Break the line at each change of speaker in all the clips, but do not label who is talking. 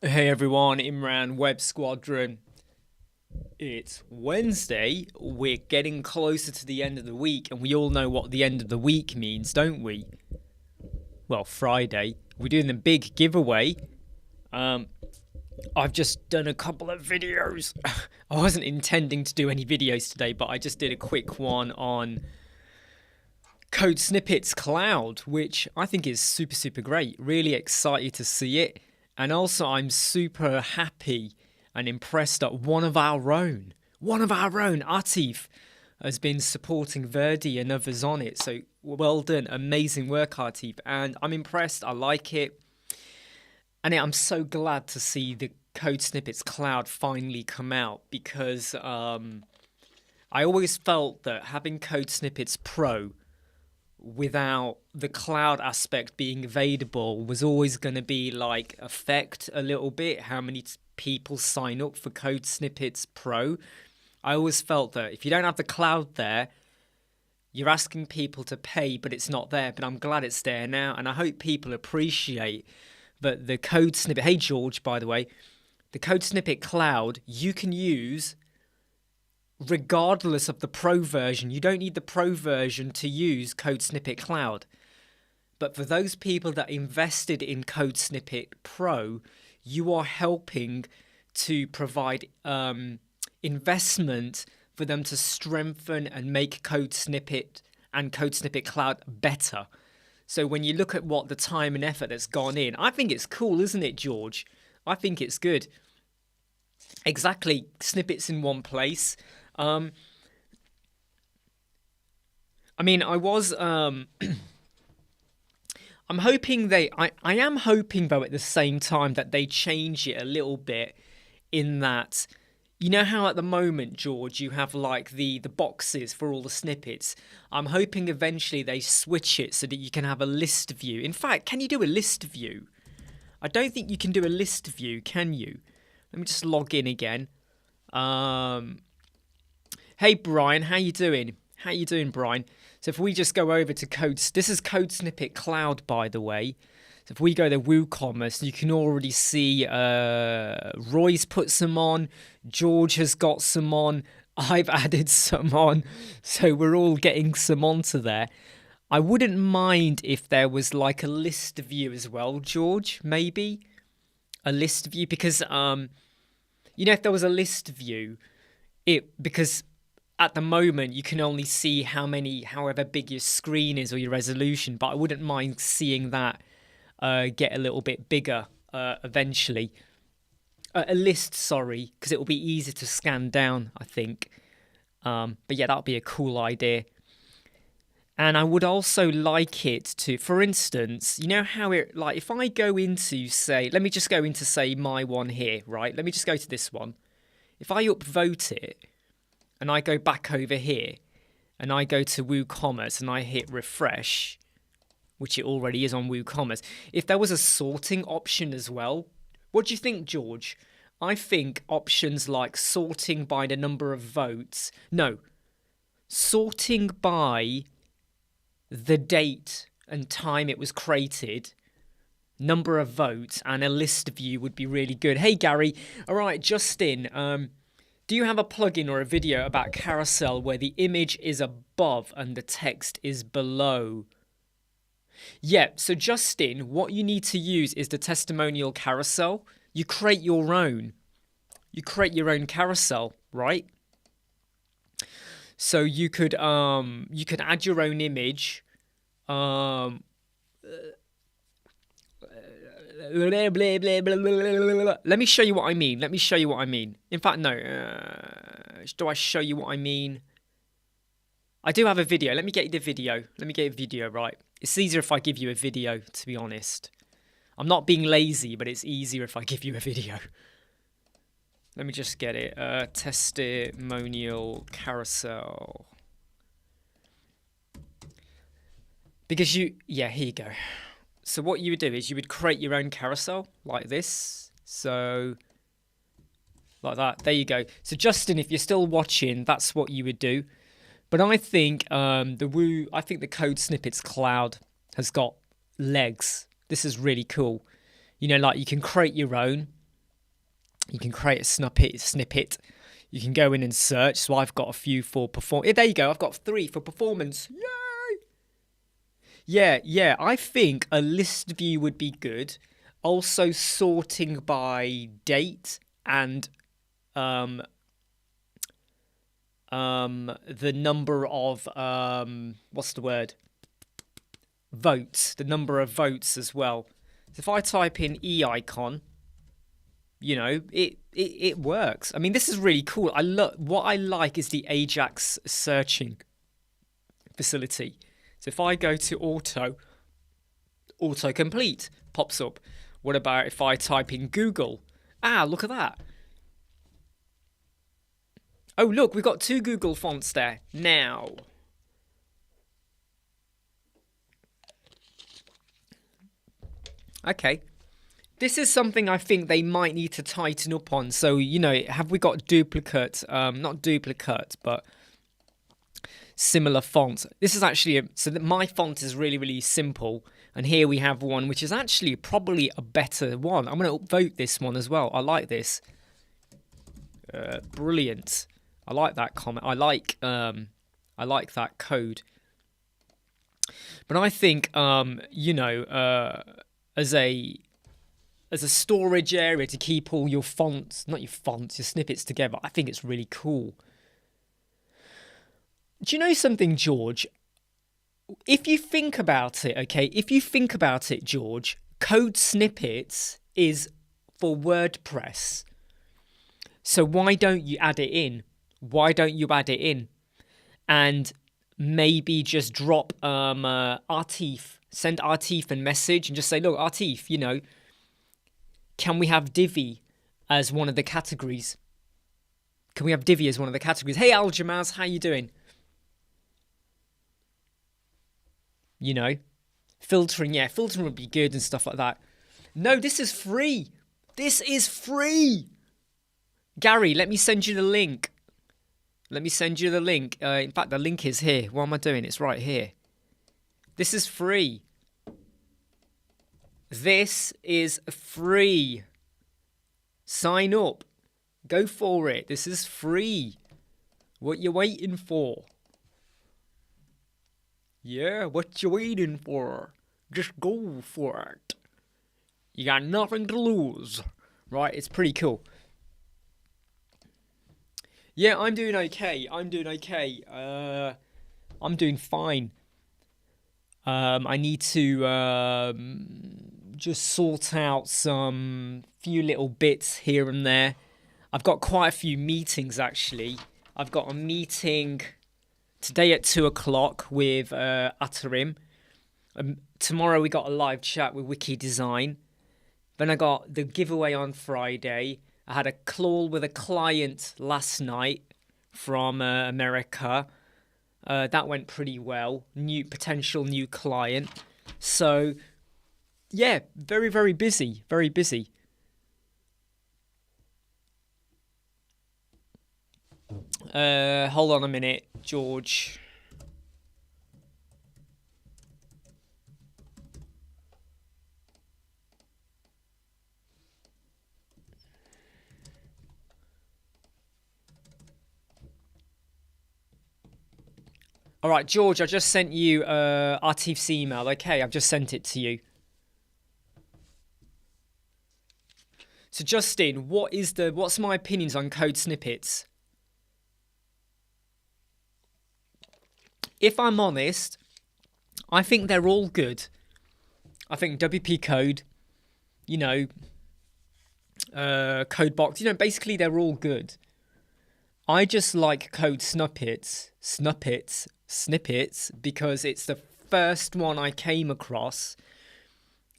Hey everyone, Imran, Web Squadron. It's Wednesday. We're getting closer to the end of the week, and we all know what the end of the week means, don't we? Well, Friday. We're doing the big giveaway. Um, I've just done a couple of videos. I wasn't intending to do any videos today, but I just did a quick one on Code Snippets Cloud, which I think is super, super great. Really excited to see it. And also, I'm super happy and impressed that one of our own, Atif, has been supporting Verdi and others on it. So well done. Amazing work, Atif. And I'm impressed. I like it. And I'm so glad to see the Code Snippets Cloud finally come out because I always felt that having Code Snippets Pro without the cloud aspect being available was always going to be like affect a little bit how many people sign up for Code Snippets Pro. I always felt that if you don't have the cloud there, you're asking people to pay, but it's not there. But I'm glad it's there now, and I hope people appreciate that the Code Snippet. Hey George, by the way, the Code Snippet Cloud you can use regardless of the Pro version. You don't need the Pro version to use Code Snippet Cloud. But for those people that invested in Code Snippet Pro, you are helping to provide investment for them to strengthen and make Code Snippet and Code Snippet Cloud better. So when you look at what the time and effort that's gone in, I think it's cool, isn't it, George? I think it's good. Exactly, snippets in one place. I mean, I was. I'm hoping I am hoping though at the same time that they change it a little bit. In that, you know how at the moment, George, you have like the boxes for all the snippets. I'm hoping eventually they switch it so that you can have a list view. In fact, can you do a list view? I don't think you can do a list view, can you? Let me just log in again. Hey Brian, how you doing? How you doing, Brian? So if we just go over to this is Code Snippet Cloud, by the way. So if we go to WooCommerce, you can already see Roy's put some on, George has got some on, I've added some on, so we're all getting some onto there. I wouldn't mind if there was like a list view as well, George, maybe? A list view, because if there was a list view, because at the moment you can only see however big your screen is or your resolution, but I wouldn't mind seeing that get a little bit bigger eventually. A list, sorry, because it will be easier to scan down, I think. But yeah, that would be a cool idea. And I would also like it to, for instance, you know how it, like, if I go into, say, let me just go into, say, my one here, right? Let me just go to this one. If I upvote it, and I go back over here, and I go to WooCommerce, and I hit refresh, which it already is on WooCommerce. If there was a sorting option as well, what do you think, George? I think options like sorting by the number of votes, no, sorting by the date and time it was created, number of votes, and a list view would be really good. Hey Gary, all right, Justin, do you have a plugin or a video about Carousel where the image is above and the text is below? Yeah, so Justin, what you need to use is the Testimonial Carousel. You create your own. You create your own carousel, right? So you could add your own image. Let me show you what I mean. In fact, no. Do I show you what I mean? I do have a video. Let me get you the video. Right. It's easier if I give you a video, to be honest. I'm not being lazy, but it's easier if I give you a video. Let me just get it. Testimonial Carousel. Because here you go. So what you would do is you would create your own carousel like this. So like that. There you go. So Justin, if you're still watching, that's what you would do. But I think the Code Snippets Cloud has got legs. This is really cool. Like you can create your own. You can create a snippet. You can go in and search. So I've got a few for performance. There you go. I've got 3 for performance. Yay! Yeah. I think a list view would be good. Also sorting by date and the number of what's the word? Votes. The number of votes as well. So if I type in icon, you know, it works. I mean, this is really cool. What I like is the Ajax searching facility. So if I go to autocomplete pops up. What about if I type in Google? Ah, look at that. Oh, look, we've got 2 Google fonts there now. Okay. This is something I think they might need to tighten up on. So, you know, have we got duplicate, not duplicate, but similar fonts? This is actually, so that my font is really, really simple. And here we have one, which is actually probably a better one. I'm going to upvote this one as well. I like this. Brilliant. I like that comment. I like that code. But I think, you know, as a storage area to keep all your fonts, not your fonts, your snippets together, I think it's really cool. Do you know something, George? If you think about it, okay, if you think about it, George, code snippets is for WordPress. So why don't you add it in? Why don't you add it in? And maybe just drop Artif, send Artif a message and just say, look, Artif, you know, can we have Divi as one of the categories? Can we have Divi as one of the categories? Hey, Aljamaz, how you doing? You know, filtering, yeah, filtering would be good and stuff like that. No, this is free. This is free. Gary, let me send you the link. Let me send you the link. In fact, the link is here. What am I doing? It's right here. This is free. This is free. Sign up. Go for it. This is free. What you waiting for? Yeah, what you waiting for? Just go for it. You got nothing to lose. Right, it's pretty cool. Yeah, I'm doing okay. I'm doing fine. I need to just sort out some few little bits here and there. I've got quite a few meetings, actually. I've got a meeting today at 2 o'clock with Atarim. Tomorrow we got a live chat with Wiki Design. Then I got the giveaway on Friday. I had a call with a client last night from America. That went pretty well. Potential new client. So, yeah, very, very busy. Very busy. Hold on a minute, George. All right, George, I just sent you Artif's email. Okay, I've just sent it to you. So, Justin, what's my opinions on code snippets? If I'm honest, I think they're all good. I think WP Code, you know, Codebox, you know, basically they're all good. I just like code snippets, because it's the first one I came across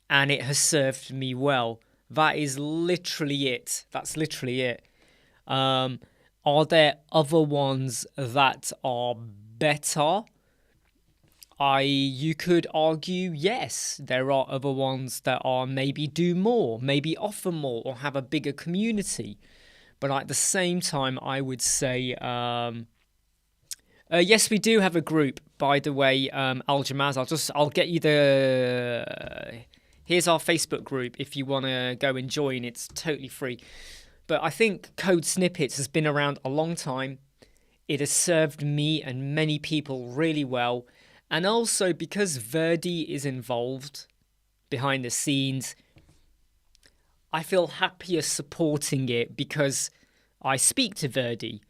and it has served me well. That is literally it. That's literally it. Are there other ones that are better? You could argue, yes, there are other ones that are maybe do more, maybe offer more, or have a bigger community. But at the same time, I would say, yes, we do have a group, by the way, Aljamaz. I'll get you here's our Facebook group if you want to go and join. It's totally free. But I think Code Snippets has been around a long time. It has served me and many people really well. And also because Verdi is involved behind the scenes, I feel happier supporting it because I speak to Verdi.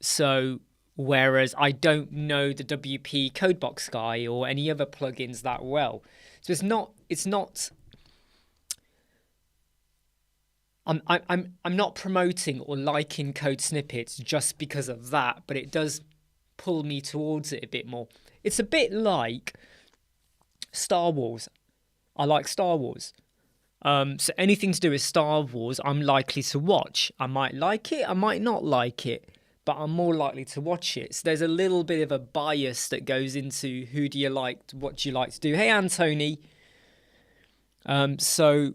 So whereas I don't know the WP Codebox guy or any other plugins that well. So it's not I'm not promoting or liking Code Snippets just because of that, but it does pull me towards it a bit more. It's a bit like Star Wars. I like Star Wars. So anything to do with Star Wars, I'm likely to watch. I might like it, I might not like it, but I'm more likely to watch it. So there's a little bit of a bias that goes into who do you like, what do you like to do. Hey, Anthony. So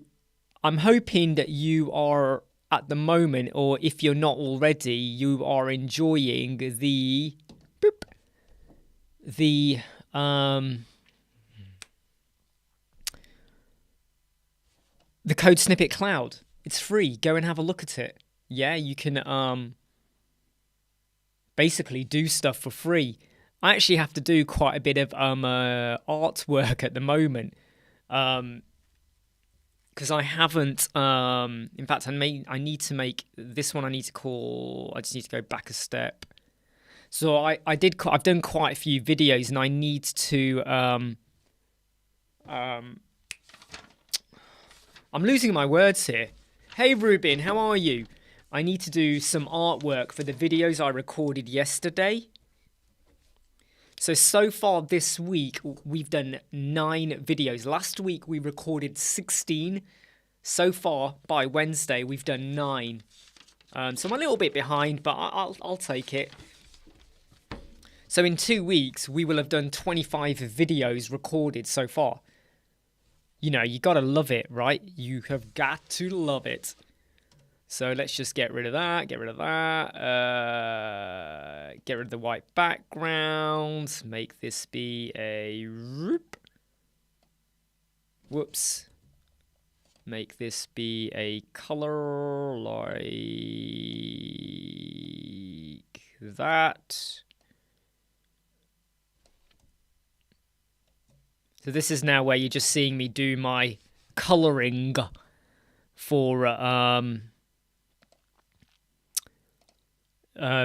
I'm hoping that you are at the moment, or if you're not already, you are enjoying the Code Snippet Cloud. It's free. Go and have a look at it. Yeah, you can basically do stuff for free. I actually have to do quite a bit of artwork at the moment. Because I haven't, in fact, I need to make this one. I just need to go back a step. So I've done quite a few videos, and I need to, I'm losing my words here. Hey, Ruben, how are you? I need to do some artwork for the videos I recorded yesterday. So far this week, we've done 9 videos. Last week, we recorded 16. So far, by Wednesday, we've done 9. So I'm a little bit behind, but I'll take it. So in 2 weeks, we will have done 25 videos recorded so far. You know, you gotta love it, right? You have got to love it. So let's just get rid of that, get rid of the white background, make this be a whoops. Make this be a color like that. So this is now where you're just seeing me do my coloring for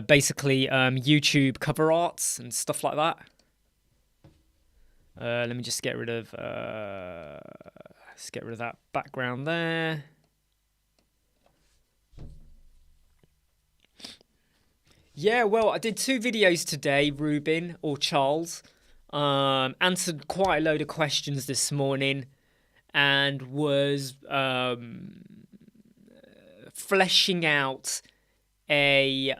basically YouTube cover arts and stuff like that. Let me just get rid of that background there. Yeah, well, I did 2 videos today, Ruben or Charles. Answered quite a load of questions this morning, and was fleshing out a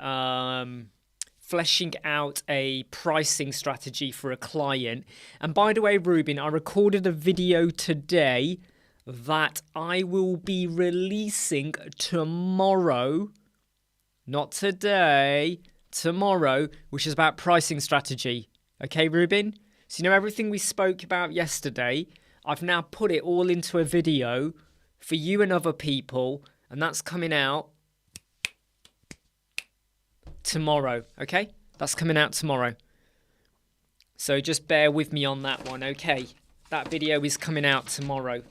pricing strategy for a client. And by the way, Ruben, I recorded a video today that I will be releasing tomorrow, not today, tomorrow, which is about pricing strategy. Okay, Ruben? So you know everything we spoke about yesterday, I've now put it all into a video for you and other people, and that's coming out tomorrow, okay? That's coming out tomorrow. So just bear with me on that one, okay? That video is coming out tomorrow.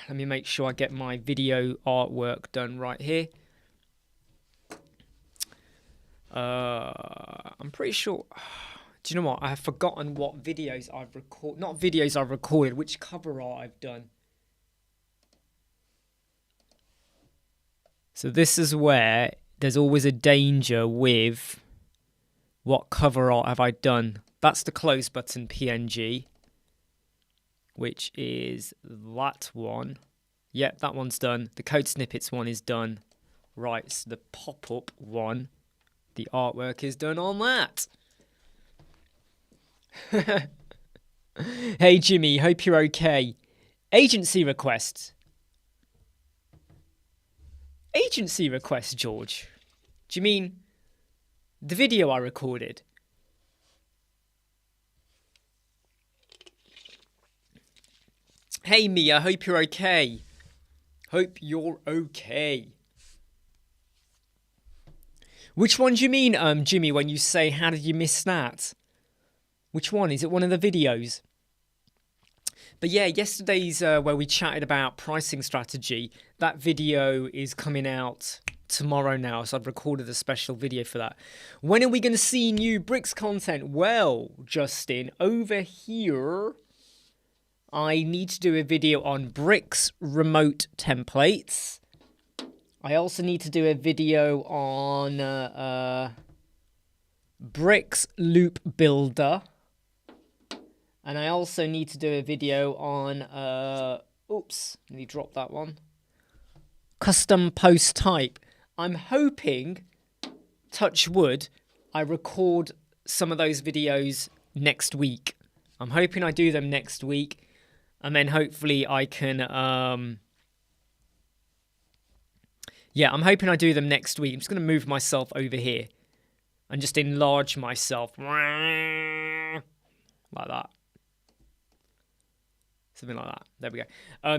Let me make sure I get my video artwork done right here. I'm pretty sure... Do you know what? I have forgotten what videos I've recorded. Not videos I've recorded, which cover art I've done. So this is where there's always a danger with what cover art have I done. That's the close button PNG, which is that one. Yep, that one's done. The Code Snippets one is done. Right, so the pop-up one, the artwork is done on that. Hey Jimmy, hope you're okay. Agency requests. Agency requests, George. Do you mean the video I recorded? Hey Mia, hope you're okay. Hope you're okay. Which one do you mean, Jimmy, when you say, how did you miss that? Which one? Is it one of the videos? But yeah, yesterday's where we chatted about pricing strategy, that video is coming out tomorrow now, so I've recorded a special video for that. When are we going to see new bricks content? Well, Justin, over here, I need to do a video on bricks remote templates. I also need to do a video on bricks loop builder. And I also need to do a video on, oops, let me drop that one. Custom post type. I'm hoping, touch wood, I record some of those videos next week. I'm hoping I do them next week. And then hopefully I can, yeah, I'm hoping I do them next week. I'm just going to move myself over here and just enlarge myself. Like that. Something like that. There we go.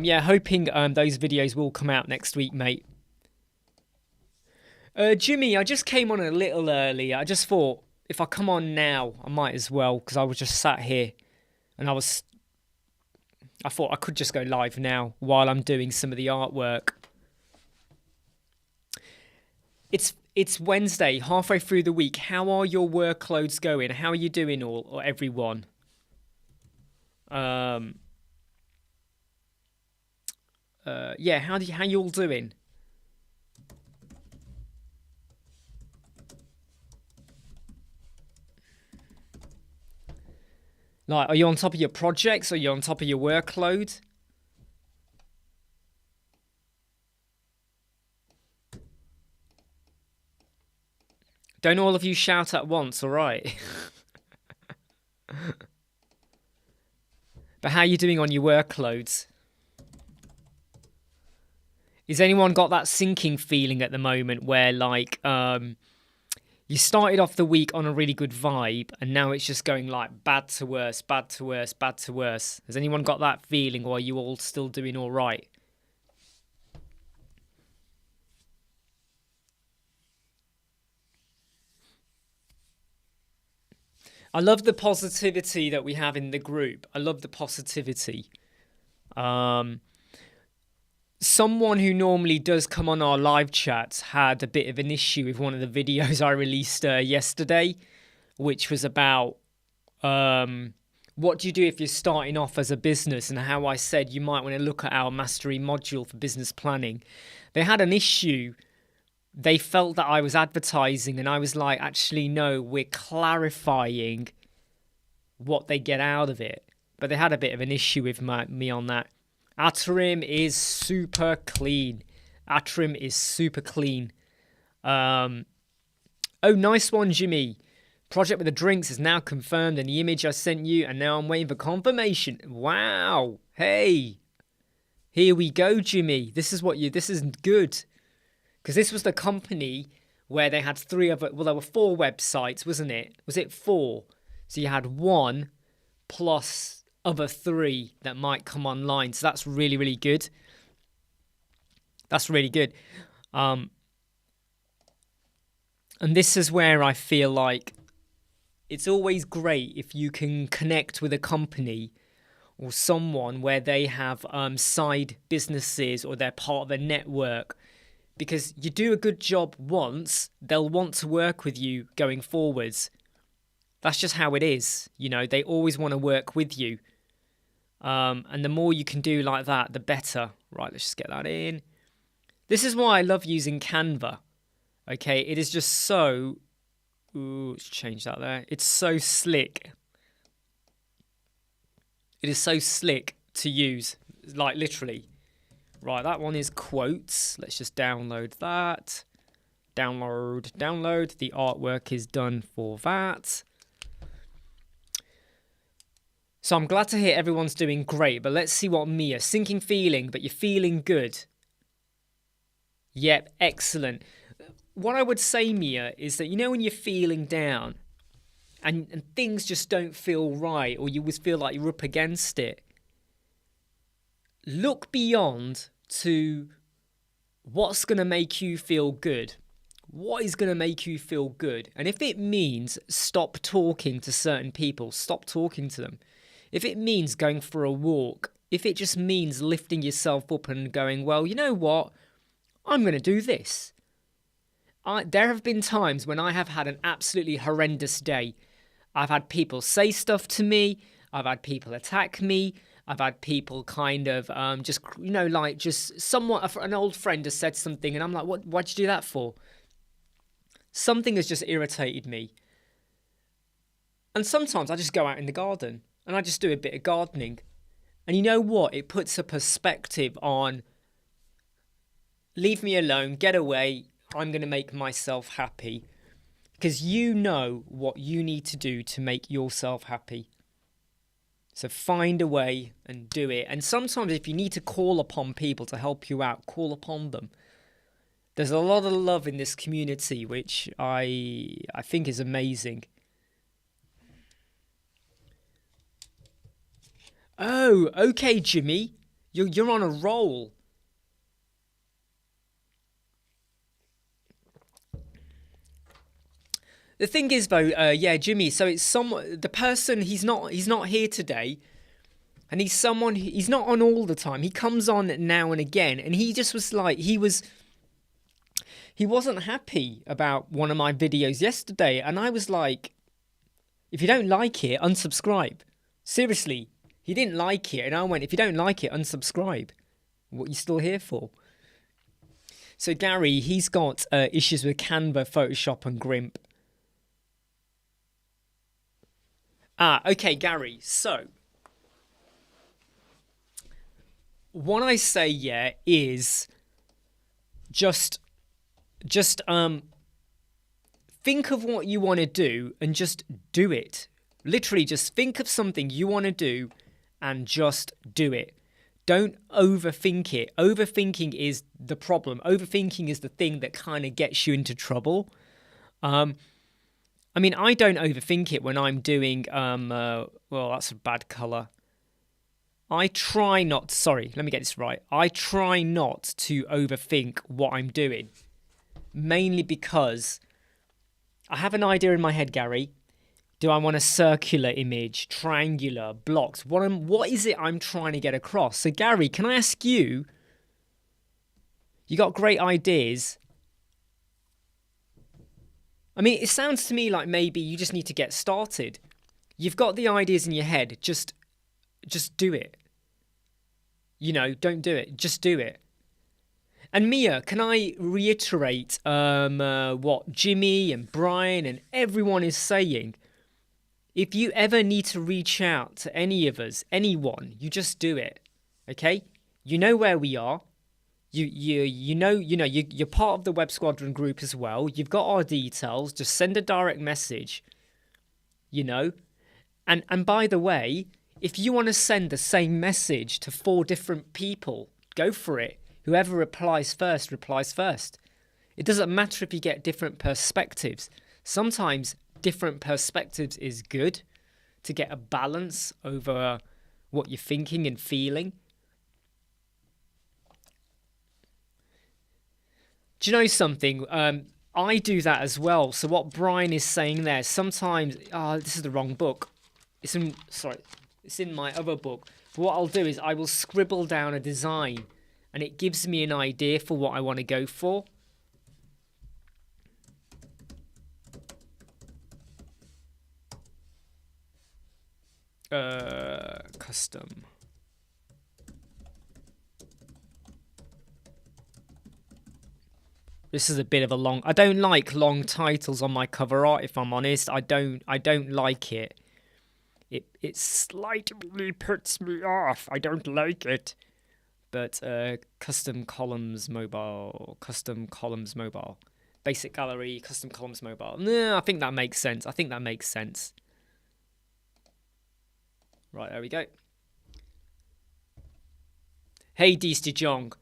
Yeah, hoping those videos will come out next week, mate. Jimmy, I just came on a little early. I just thought, if I come on now, I might as well, because I was just sat here, and I thought I could just go live now while I'm doing some of the artwork. It's Wednesday, halfway through the week. How are your workloads going? How are you doing, or everyone? Yeah, how you all doing? Like, are you on top of your projects? Are you on top of your workload? Don't all of you shout at once, all right? But how are you doing on your workloads? Has anyone got that sinking feeling at the moment where, like, you started off the week on a really good vibe and now it's just going like bad to worse, bad to worse, bad to worse? Has anyone got that feeling, or are you all still doing all right? I love the positivity that we have in the group. I love the positivity. Someone who normally does come on our live chats had a bit of an issue with one of the videos I released yesterday, which was about what do you do if you're starting off as a business, and how I said you might want to look at our mastery module for business planning. They had an issue. They felt that I was advertising, and I was like, actually, no, we're clarifying what they get out of it. But they had a bit of an issue with me on that. Atrim is super clean. Atrim is super clean. Oh, nice one, Jimmy. Project with the drinks is now confirmed in the image I sent you, and now I'm waiting for confirmation. Wow. Hey. Here we go, Jimmy. This is good. Because this was the company where they had there were 4 websites, wasn't it? Was it 4? So you had 1 plus other 3 that might come online. So that's really, really good. That's really good. And this is where I feel like it's always great if you can connect with a company or someone where they have side businesses, or they're part of a network. Because you do a good job once, they'll want to work with you going forwards. That's just how it is. You know, they always want to work with you. And the more you can do like that, the better. Right, let's just get that in. This is why I love using Canva. Okay, it is just so... Ooh, let's change that there. It's so slick. It is so slick to use, like literally. Right, that one is quotes. Let's just download that. Download. The artwork is done for that. So I'm glad to hear everyone's doing great, but let's see what Mia. Sinking feeling, but you're feeling good. Yep, excellent. What I would say, Mia, is that, you know, when you're feeling down and things just don't feel right, or you always feel like you're up against it, look beyond to what's going to make you feel good? What is going to make you feel good? And if it means stop talking to certain people, stop talking to them. If it means going for a walk, if it just means lifting yourself up and going, well, you know what? I'm going to do this. There have been times when I have had an absolutely horrendous day. I've had people say stuff to me. I've had people attack me. I've had people kind of just, you know, like just somewhat, an old friend has said something and I'm like, why'd you do that for? Something has just irritated me. And sometimes I just go out in the garden and I just do a bit of gardening. And you know what? It puts a perspective on, leave me alone, get away. I'm going to make myself happy. Because you know what you need to do to make yourself happy. So find a way and do it. And sometimes if you need to call upon people to help you out, call upon them. There's a lot of love in this community, which I think is amazing. Oh, okay, Jimmy. You're on a roll. The thing is, though, yeah, Jimmy. So it's the person. He's not here today, and he's not on all the time. He comes on now and again, and he just was like he wasn't happy about one of my videos yesterday, and I was like, if you don't like it, unsubscribe. Seriously, he didn't like it, and I went, if you don't like it, unsubscribe. What are you still here for? So Gary, he's got issues with Canva, Photoshop, and GRIMP. Okay, Gary. So, what I say, yeah, is just think of what you want to do and just do it. Literally, just think of something you want to do and just do it. Don't overthink it. Overthinking is the problem. Overthinking is the thing that kind of gets you into trouble. I mean, I don't overthink it when I'm doing, well, that's a bad colour. I try not, sorry, let me get this right. I try not to overthink what I'm doing. Mainly because I have an idea in my head, Gary. Do I want a circular image, triangular, blocks? What is it I'm trying to get across? So, Gary, can I ask you, you got great ideas. I mean, it sounds to me like maybe you just need to get started. You've got the ideas in your head. Just do it. You know, don't do it. Just do it. And Mia, can I reiterate what Jimmy and Brian and everyone is saying? If you ever need to reach out to any of us, anyone, you just do it. Okay? You know where we are. You're part of the Web Squadron group as well. You've got our details. Just send a direct message. You know? And by the way, if you want to send the same message to 4 different people, go for it. Whoever replies first, replies first. It doesn't matter if you get different perspectives. Sometimes different perspectives is good to get a balance over what you're thinking and feeling. Do you know something? I do that as well. So what Brian is saying there, sometimes, this is the wrong book. It's in my other book. But what I'll do is I will scribble down a design and it gives me an idea for what I want to go for. Custom. This is a bit of a long. I don't like long titles on my cover art. If I'm honest, I don't like it. It slightly puts me off. I don't like it. But custom columns mobile, basic gallery, custom columns mobile. No, I think that makes sense. Right, there we go. Hey, Deesty Jong.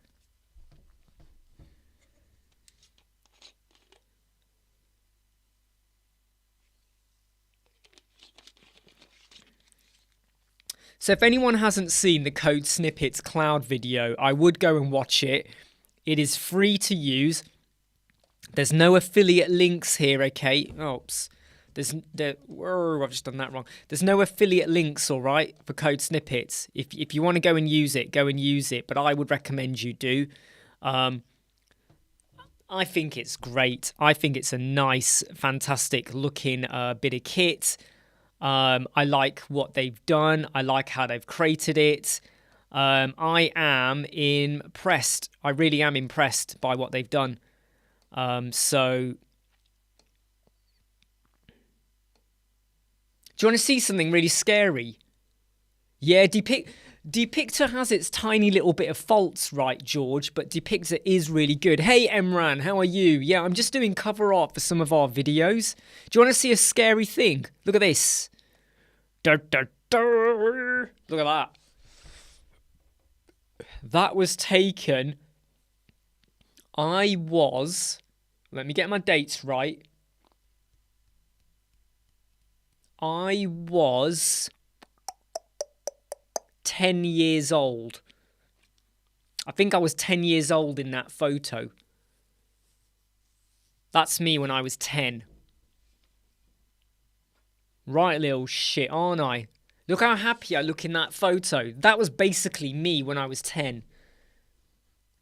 So if anyone hasn't seen the Code Snippets cloud video, I would go and watch it. It is free to use. There's no affiliate links here, okay? Oops. I've just done that wrong. There's no affiliate links, all right, for Code Snippets. If you want to go and use it, go and use it. But I would recommend you do. I think it's great. I think it's a nice, fantastic looking bit of kit. I like what they've done. I like how they've created it. I am impressed. I really am impressed by what they've done. So, do you want to see something really scary? Yeah, Depictor has its tiny little bit of faults, right, George? But Depictor is really good. Hey, Imran, how are you? Yeah, I'm just doing cover art for some of our videos. Do you want to see a scary thing? Look at this. Look at that. That was taken. Let me get my dates right. I was 10 years old. I think I was 10 years old in that photo. That's me when I was 10. Right, little shit, aren't I? Look how happy I look in that photo. That was basically me when I was 10.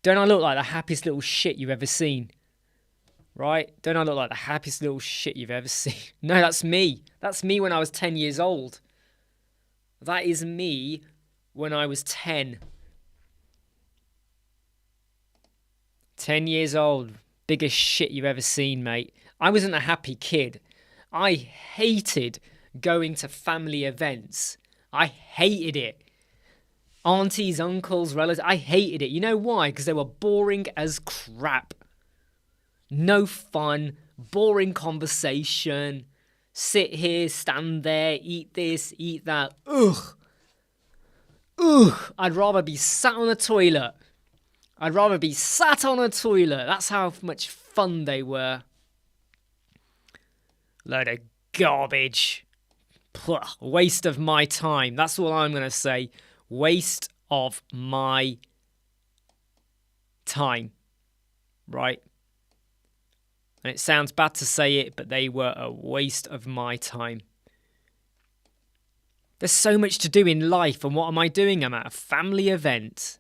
Don't I look like the happiest little shit you've ever seen? Right? Don't I look like the happiest little shit you've ever seen? No, that's me. That's me when I was 10 years old. That is me when I was 10. 10 years old. Biggest shit you've ever seen, mate. I wasn't a happy kid. I hated going to family events. I hated it. Aunties, uncles, relatives. I hated it. You know why? Because they were boring as crap. No fun. Boring conversation. Sit here, stand there, eat this, eat that. Ugh. Ugh. I'd rather be sat on a toilet. That's how much fun they were. Load of garbage. Puh, waste of my time. That's all I'm going to say. Waste of my time. Right? And it sounds bad to say it, but they were a waste of my time. There's so much to do in life, and what am I doing? I'm at a family event.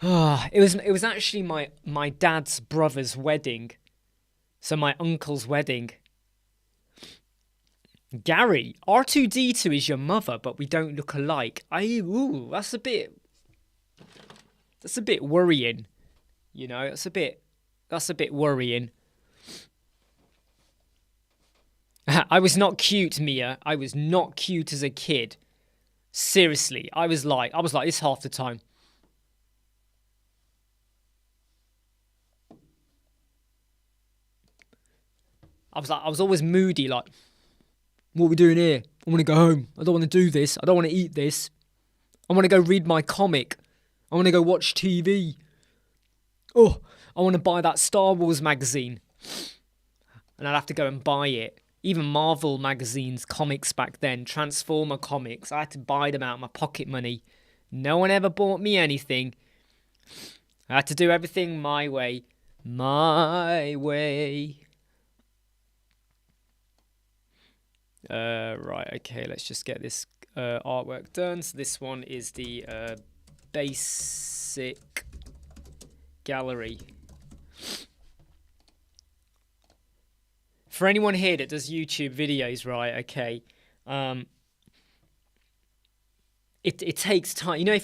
It was actually my dad's brother's wedding. So my uncle's wedding. Gary, R2D2 is your mother, but we don't look alike. That's a bit worrying. You know, that's a bit worrying. I was not cute, Mia. I was not cute as a kid. Seriously, I was like this half the time. I was always moody, like, what are we doing here? I want to go home. I don't want to do this. I don't want to eat this. I want to go read my comic. I want to go watch TV. Oh, I want to buy that Star Wars magazine. And I'd have to go and buy it. Even Marvel magazines, comics back then, Transformer comics, I had to buy them out of my pocket money. No one ever bought me anything. I had to do everything my way. My way. Right, okay, let's just get this artwork done. So this one is the basic gallery. For anyone here that does YouTube videos, right, okay, it takes time. You know,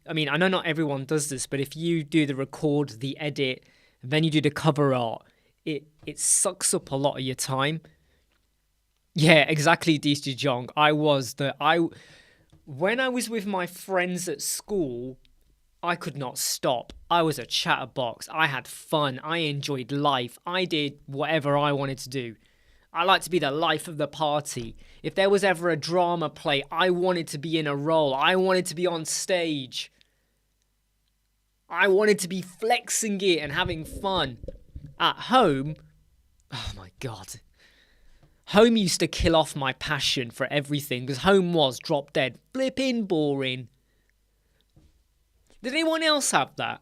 I know not everyone does this, but if you do the record, the edit, and then you do the cover art, it sucks up a lot of your time. Yeah, exactly, DC Jong. When I was with my friends at school, I could not stop. I was a chatterbox. I had fun. I enjoyed life. I did whatever I wanted to do. I like to be the life of the party. If there was ever a drama play, I wanted to be in a role. I wanted to be on stage. I wanted to be flexing it and having fun. At home, oh my God. Home used to kill off my passion for everything because home was drop dead, flipping boring. Did anyone else have that?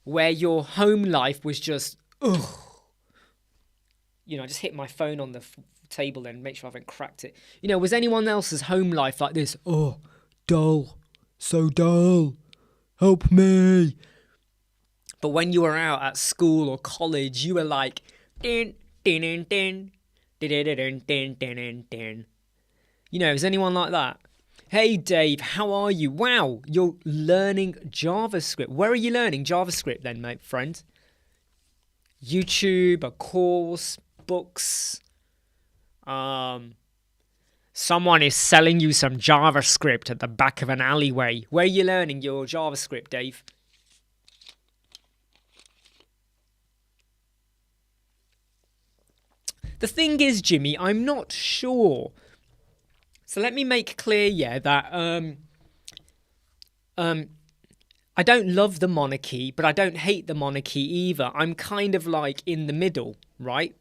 Where your home life was just, ugh. You know, I just hit my phone on the table and make sure I haven't cracked it. You know, was anyone else's home life like this? Oh, dull. So dull. Help me. But when you were out at school or college, you were like, din, din, din, din, din, din, din, din, din. You know, is anyone like that? Hey, Dave, how are you? Wow, you're learning JavaScript. Where are you learning JavaScript then, mate, friend? YouTube, a course, books. Someone is selling you some JavaScript at the back of an alleyway. Where are you learning your JavaScript, Dave? The thing is, Jimmy, I'm not sure. So let me make clear, yeah, that I don't love the monarchy, but I don't hate the monarchy either. I'm kind of like in the middle, right?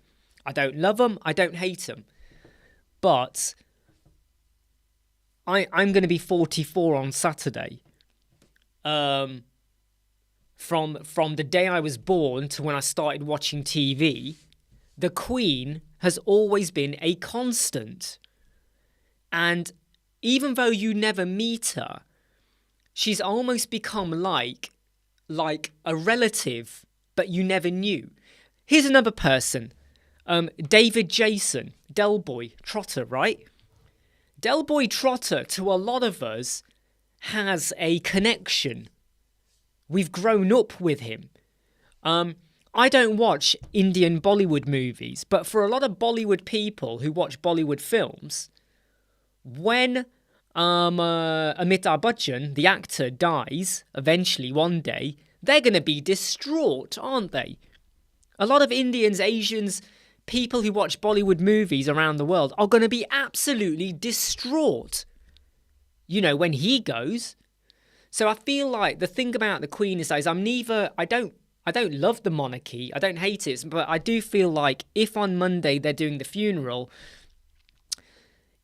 I don't love them, I don't hate them. But I'm going to be 44 on Saturday. From the day I was born to when I started watching TV, the Queen has always been a constant. And even though you never meet her, she's almost become like a relative, but you never knew. Here's another person. David Jason, Delboy Trotter, right? Delboy Trotter, to a lot of us, has a connection. We've grown up with him. I don't watch Indian Bollywood movies, but for a lot of Bollywood people who watch Bollywood films, when Amitabh Bachchan, the actor, dies eventually one day, they're going to be distraught, aren't they? A lot of Indians, Asians, people who watch Bollywood movies around the world are going to be absolutely distraught, you know, when he goes. So I feel like the thing about the Queen is I don't love the monarchy, I don't hate it, but I do feel like if on Monday they're doing the funeral,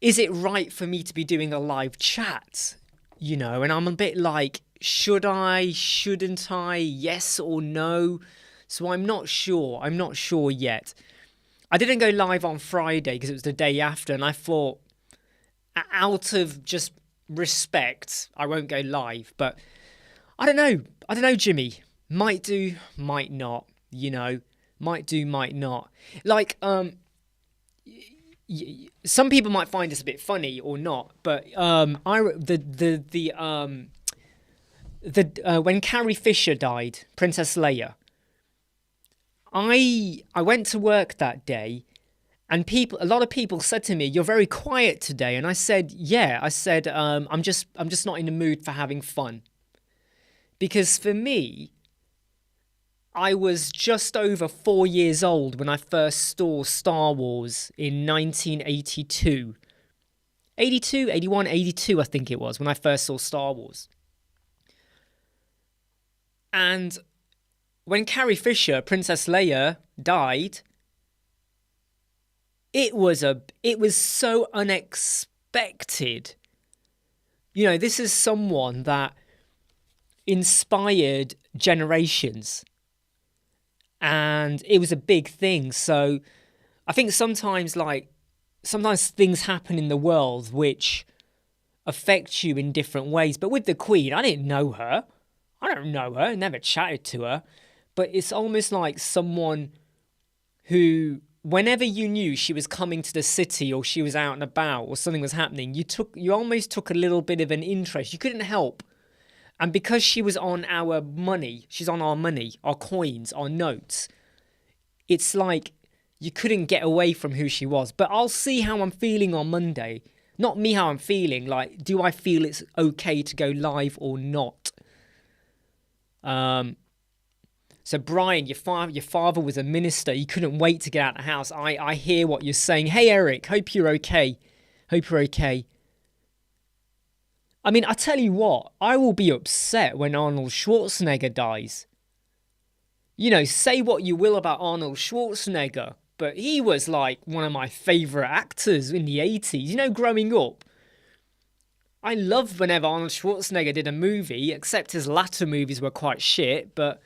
is it right for me to be doing a live chat? You know, and I'm a bit like, should I, shouldn't I, yes or no? So I'm not sure yet. I didn't go live on Friday because it was the day after, and I thought, out of just respect, I won't go live. But I don't know, Jimmy. Might do, might not, you know. Might do, might not. Like, some people might find this a bit funny or not, but when Carrie Fisher died, Princess Leia, I went to work that day, and a lot of people said to me, "You're very quiet today," and I said, "Yeah," I said, "I'm just not in the mood for having fun," because for me, I was just over 4 years old when I first saw Star Wars in 1982. 82, 81, 82, I think it was, when I first saw Star Wars. And when Carrie Fisher, Princess Leia, died, it was so unexpected. You know, this is someone that inspired generations. And it was a big thing. So I think sometimes things happen in the world which affect you in different ways. But with the Queen, I didn't know her. I don't know her. I never chatted to her. But it's almost like someone who, whenever you knew she was coming to the city or she was out and about or something was happening, you almost took a little bit of an interest. You couldn't help. And because she was on our money, she's on our money, our coins, our notes, it's like you couldn't get away from who she was. But I'll see how I'm feeling on Monday. Not me how I'm feeling, like, do I feel it's okay to go live or not? So Brian, your father was a minister. You couldn't wait to get out of the house. I hear what you're saying. Hey, Eric, hope you're okay. Hope you're okay. I mean, I tell you what, I will be upset when Arnold Schwarzenegger dies. You know, say what you will about Arnold Schwarzenegger, but he was like one of my favourite actors in the 80s. You know, growing up, I loved whenever Arnold Schwarzenegger did a movie, except his latter movies were quite shit, but,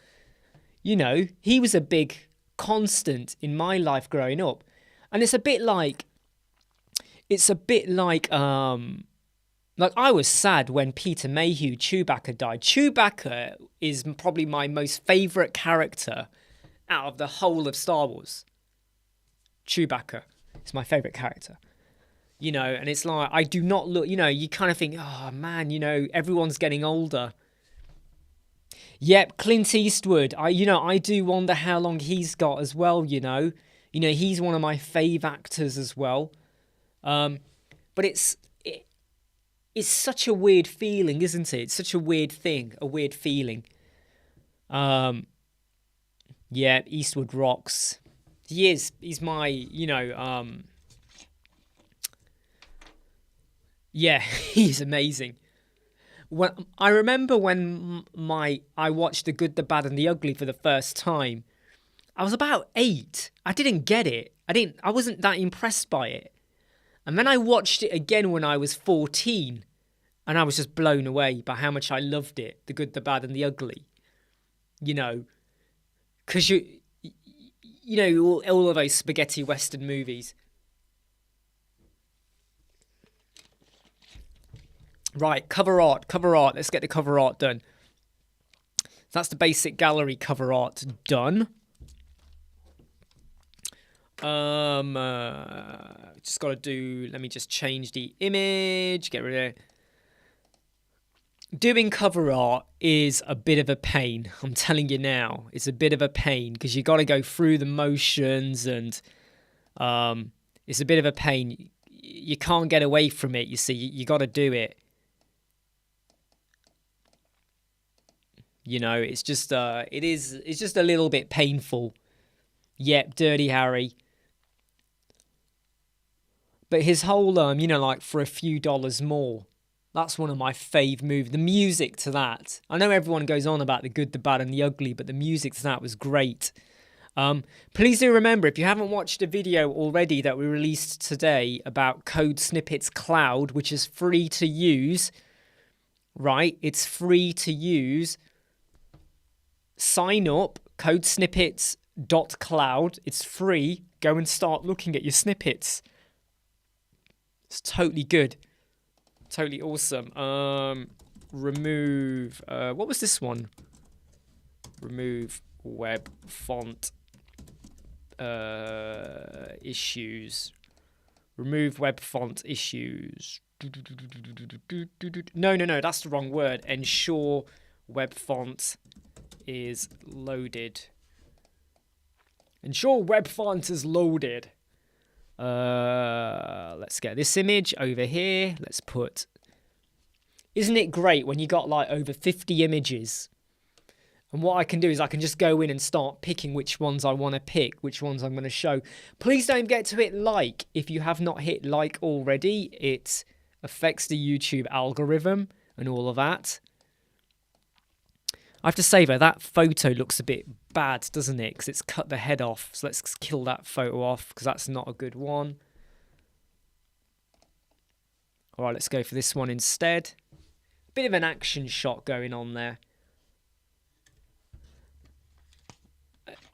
you know, he was a big constant in my life growing up. And it's a bit like, I was sad when Peter Mayhew, Chewbacca, died. Chewbacca is probably my most favourite character out of the whole of Star Wars. Chewbacca is my favourite character. You know, and it's like, I do not look, you know, you kind of think, oh man, you know, everyone's getting older. Yep, Clint Eastwood. I do wonder how long he's got as well, you know. You know, he's one of my fave actors as well. But it's such a weird feeling, isn't it? It's such a weird thing, a weird feeling. Yeah, Eastwood rocks. He is. He's my, you know, yeah, he's amazing. I remember when I watched The Good, the Bad, and the Ugly for the first time. I was about 8. I didn't get it. I wasn't that impressed by it. And then I watched it again when I was 14, and I was just blown away by how much I loved it. The Good, the Bad, and the Ugly. You know, because you know all of those spaghetti western movies. Right, cover art. Let's get the cover art done. That's the basic gallery cover art done. Just got to do, let me just change the image, get rid of it. Doing cover art is a bit of a pain. I'm telling you now, it's a bit of a pain because you got to go through the motions and it's a bit of a pain. You can't get away from it, you see. You got to do it. You know, it's just it's just a little bit painful. Yep, Dirty Harry. But his whole you know, like for a few dollars more. That's one of my fave movies. The music to that. I know everyone goes on about The Good, the Bad, and the Ugly, but the music to that was great. Please do remember, if you haven't watched a video already that we released today about Code Snippets Cloud, which is free to use, right? It's free to use. Sign up, codesnippets.cloud. It's free. Go and start looking at your snippets. It's totally good. Totally awesome. Remove, what was this one? Remove web font issues. Remove web font issues. No, that's the wrong word. Ensure web font is loaded. Ensure web font is loaded. Let's get this image over here. Let's put... Isn't it great when you got like over 50 images? And what I can do is I can just go in and start picking which ones I want to pick, which ones I'm going to show. Please don't forget to hit like if you have not hit like already. It affects the YouTube algorithm and all of that. I have to say, though, that photo looks a bit bad, doesn't it? Because it's cut the head off. So let's kill that photo off, because that's not a good one. All right, let's go for this one instead. Bit of an action shot going on there.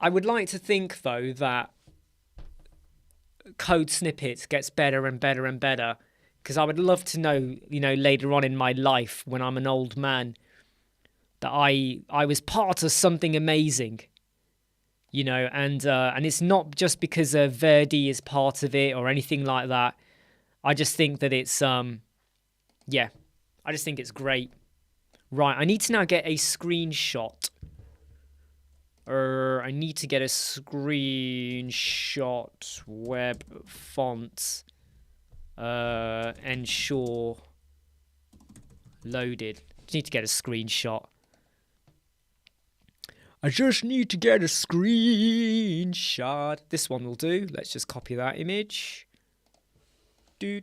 I would like to think, though, that Code Snippets gets better and better and better, because I would love to know, you know, later on in my life, when I'm an old man, that I was part of something amazing, you know, and it's not just because Verdi is part of it or anything like that. I just think that it's, yeah, I just think it's great. Right, I need to now get a screenshot. I need to get a screenshot web font, ensure loaded. Just need to get a screenshot. I just need to get a screenshot. This one will do. Let's just copy that image. Let's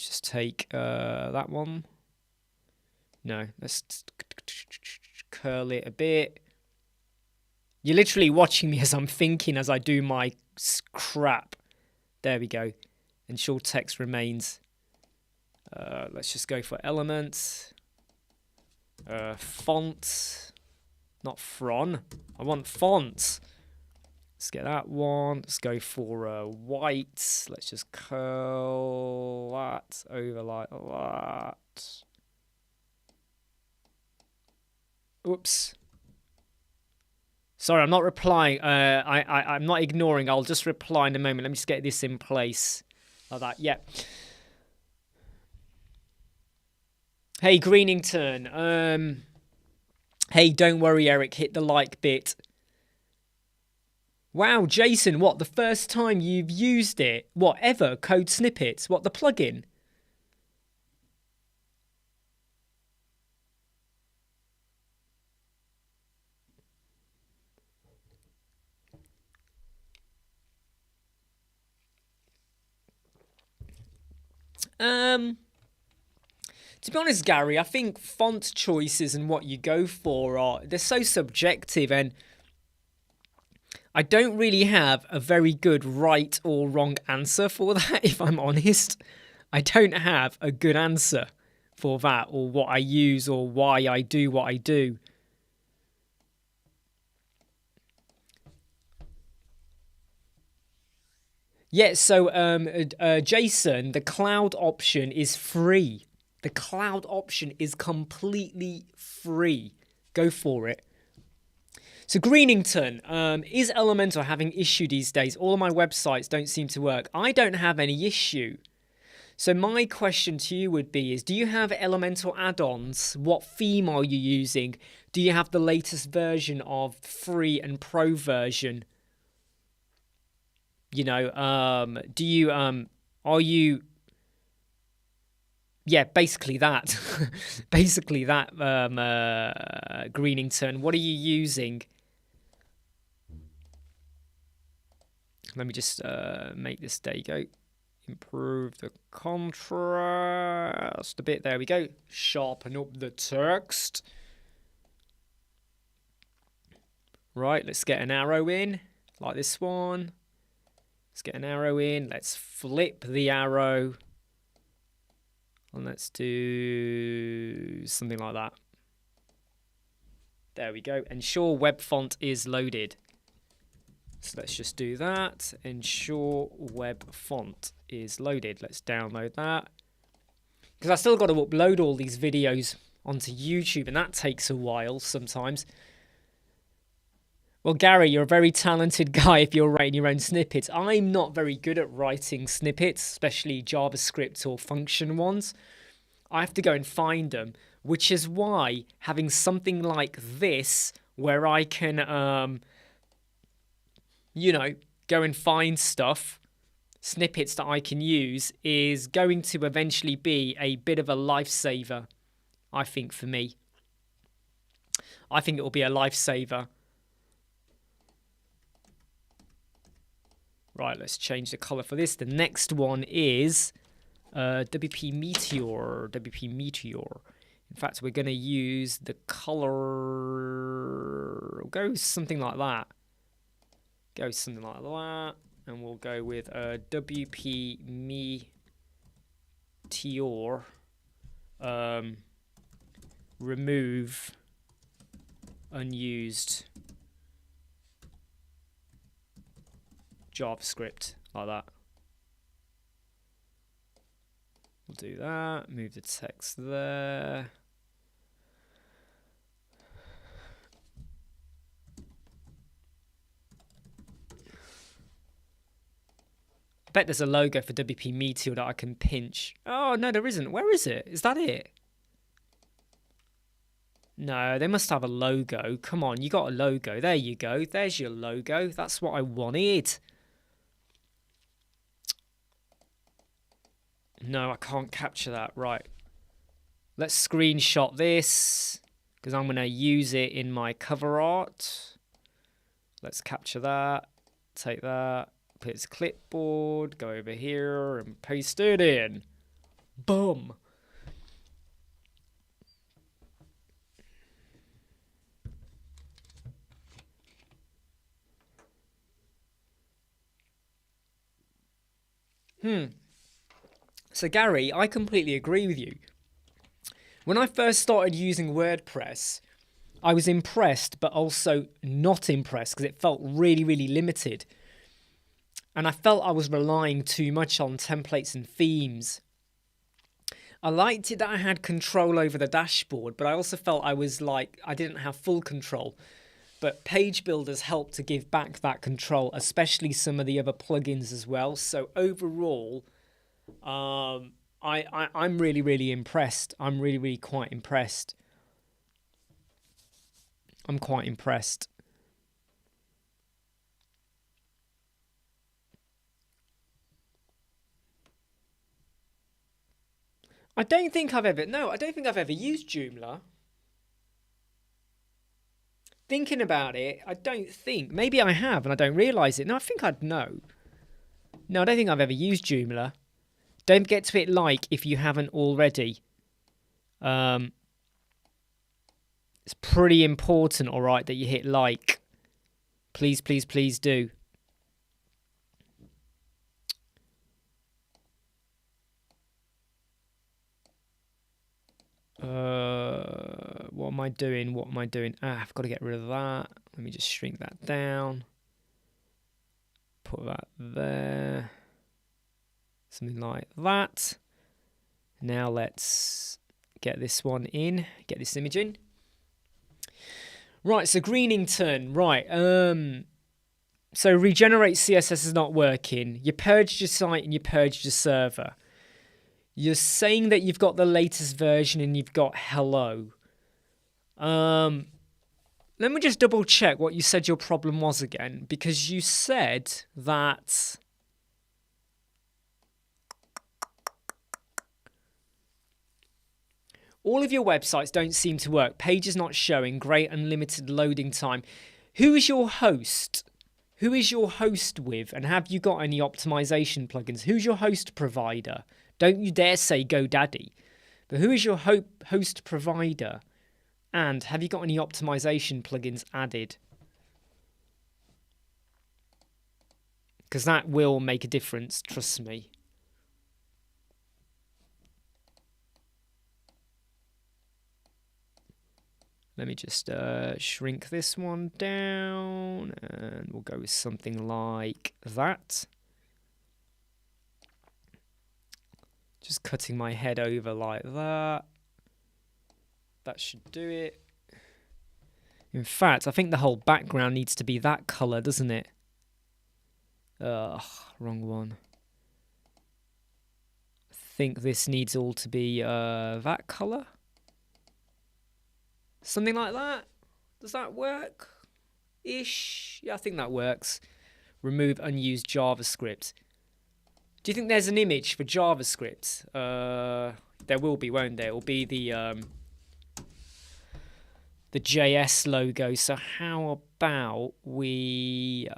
just take that one. No, let's curl it a bit. You're literally watching me as I'm thinking as I do my crap. There we go. Ensure text remains. Let's just go for elements. Font. Not fron. I want fonts. Let's get that one. Let's go for white. Let's just curl that over like that. Oops. Sorry, I'm not replying. I'm not ignoring. I'll just reply in a moment. Let me just get this in place. Like that. Yeah. Hey, Greenington. Hey, don't worry, Eric. Hit the like bit. Wow, Jason, what? The first time you've used it? What, ever? Code Snippets? What, the plugin? To be honest, Gary, I think font choices and what you go for they're so subjective, and I don't really have a very good right or wrong answer for that, if I'm honest. I don't have a good answer for that, or what I use, or why I do what I do. Yeah, so Jason, the cloud option is free. The cloud option is completely free. Go for it. So Greenington, is Elementor having issue these days? All of my websites don't seem to work. I don't have any issue. So my question to you would be is, do you have Elementor add-ons? What theme are you using? Do you have the latest version of free and pro version? You know, do you, are you... Yeah, basically that. Basically that, Greenington. What are you using? Let me just make this, there you go. Improve the contrast a bit. There we go. Sharpen up the text. Right, let's get an arrow in, like this one. Let's get an arrow in. Let's flip the arrow. And let's do something like that. There we go. Ensure web font is loaded. So let's just do that. Ensure web font is loaded. Let's download that. Because I still got to upload all these videos onto YouTube, and that takes a while sometimes. Well, Gary, you're a very talented guy if you're writing your own snippets. I'm not very good at writing snippets, especially JavaScript or function ones. I have to go and find them, which is why having something like this, where I can, you know, go and find stuff, snippets that I can use, is going to eventually be a bit of a lifesaver, I think, for me. I think it will be a lifesaver. Right, let's change the color for this. The next one is WP Meteor. WP Meteor. In fact, we're going to use the color. We'll go something like that. Go something like that. And we'll go with WP Meteor. Remove unused JavaScript, like that. We'll do that. Move the text there. I bet there's a logo for WP Meteor that I can pinch. Oh, no, there isn't. Where is it? Is that it? No, they must have a logo. Come on, you got a logo. There you go. There's your logo. That's what I wanted. No, I can't capture that. Right. Let's screenshot this because I'm going to use it in my cover art. Let's capture that. Take that. Put it as clipboard. Go over here and paste it in. Boom. So Gary, I completely agree with you. When I first started using WordPress, I was impressed, but also not impressed because it felt really, really limited. And I felt I was relying too much on templates and themes. I liked it that I had control over the dashboard, but I also felt I didn't have full control. But Page Builders helped to give back that control, especially some of the other plugins as well. So overall, I'm really, really impressed. I'm really, really quite impressed. I'm quite impressed. I don't think I've ever used Joomla. Thinking about it, I don't think. Maybe I have and I don't realise it. No, I think I'd know. No, I don't think I've ever used Joomla. Don't forget to hit like if you haven't already. It's pretty important, all right, that you hit like. Please, please, please do. What am I doing? What am I doing? I've got to get rid of that. Let me just shrink that down. Put that there. Something like that. Now let's get this one in. Get this image in. Right, so Greenington. Right. So regenerate CSS is not working. You purged your site and you purged your server. You're saying that you've got the latest version and you've got hello. Let me just double check what you said your problem was again, because you said that all of your websites don't seem to work. Page is not showing. Great unlimited loading time. Who is your host? Who is your host with? And have you got any optimization plugins? Who's your host provider? Don't you dare say GoDaddy. But who is your host provider? And have you got any optimization plugins added? Because that will make a difference, trust me. Let me just shrink this one down, and we'll go with something like that. Just cutting my head over like that. That should do it. In fact, I think the whole background needs to be that colour, doesn't it? Ugh, wrong one. I think this needs all to be that colour. Something like that. Does that work? Ish. Yeah, I think that works. Remove unused JavaScript. Do you think there's an image for JavaScript? There will be, won't there? It will be the JS logo. So how about we...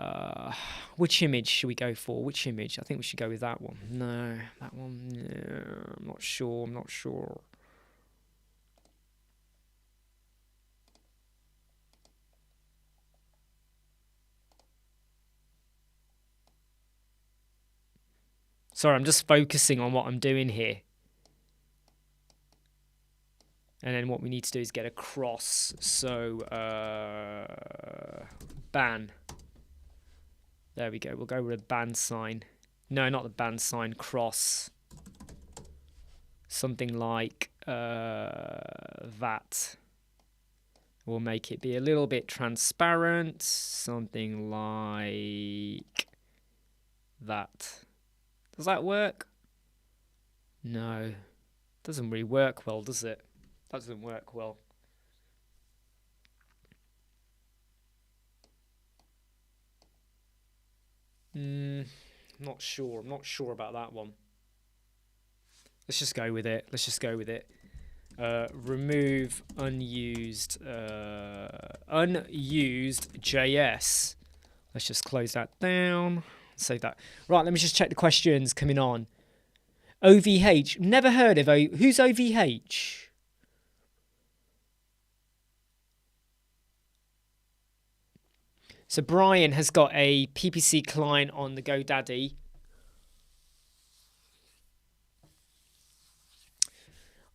which image should we go for? Which image? I think we should go with that one. No, that one... No, I'm not sure. I'm not sure. Sorry, I'm just focusing on what I'm doing here. And then what we need to do is get a cross. So, ban. There we go. We'll go with a ban sign. No, not the ban sign. Cross. Something like that. We'll make it be a little bit transparent. Something like that. Does that work? No. Doesn't really work well, does it? That doesn't work well. Not sure. I'm not sure about that one. Let's just go with it. Let's just go with it. Remove unused JS. Let's just close that down. Save that. Right, let me just check the questions coming on. OVH. Never heard of who's OVH? So Brian has got a PPC client on the GoDaddy.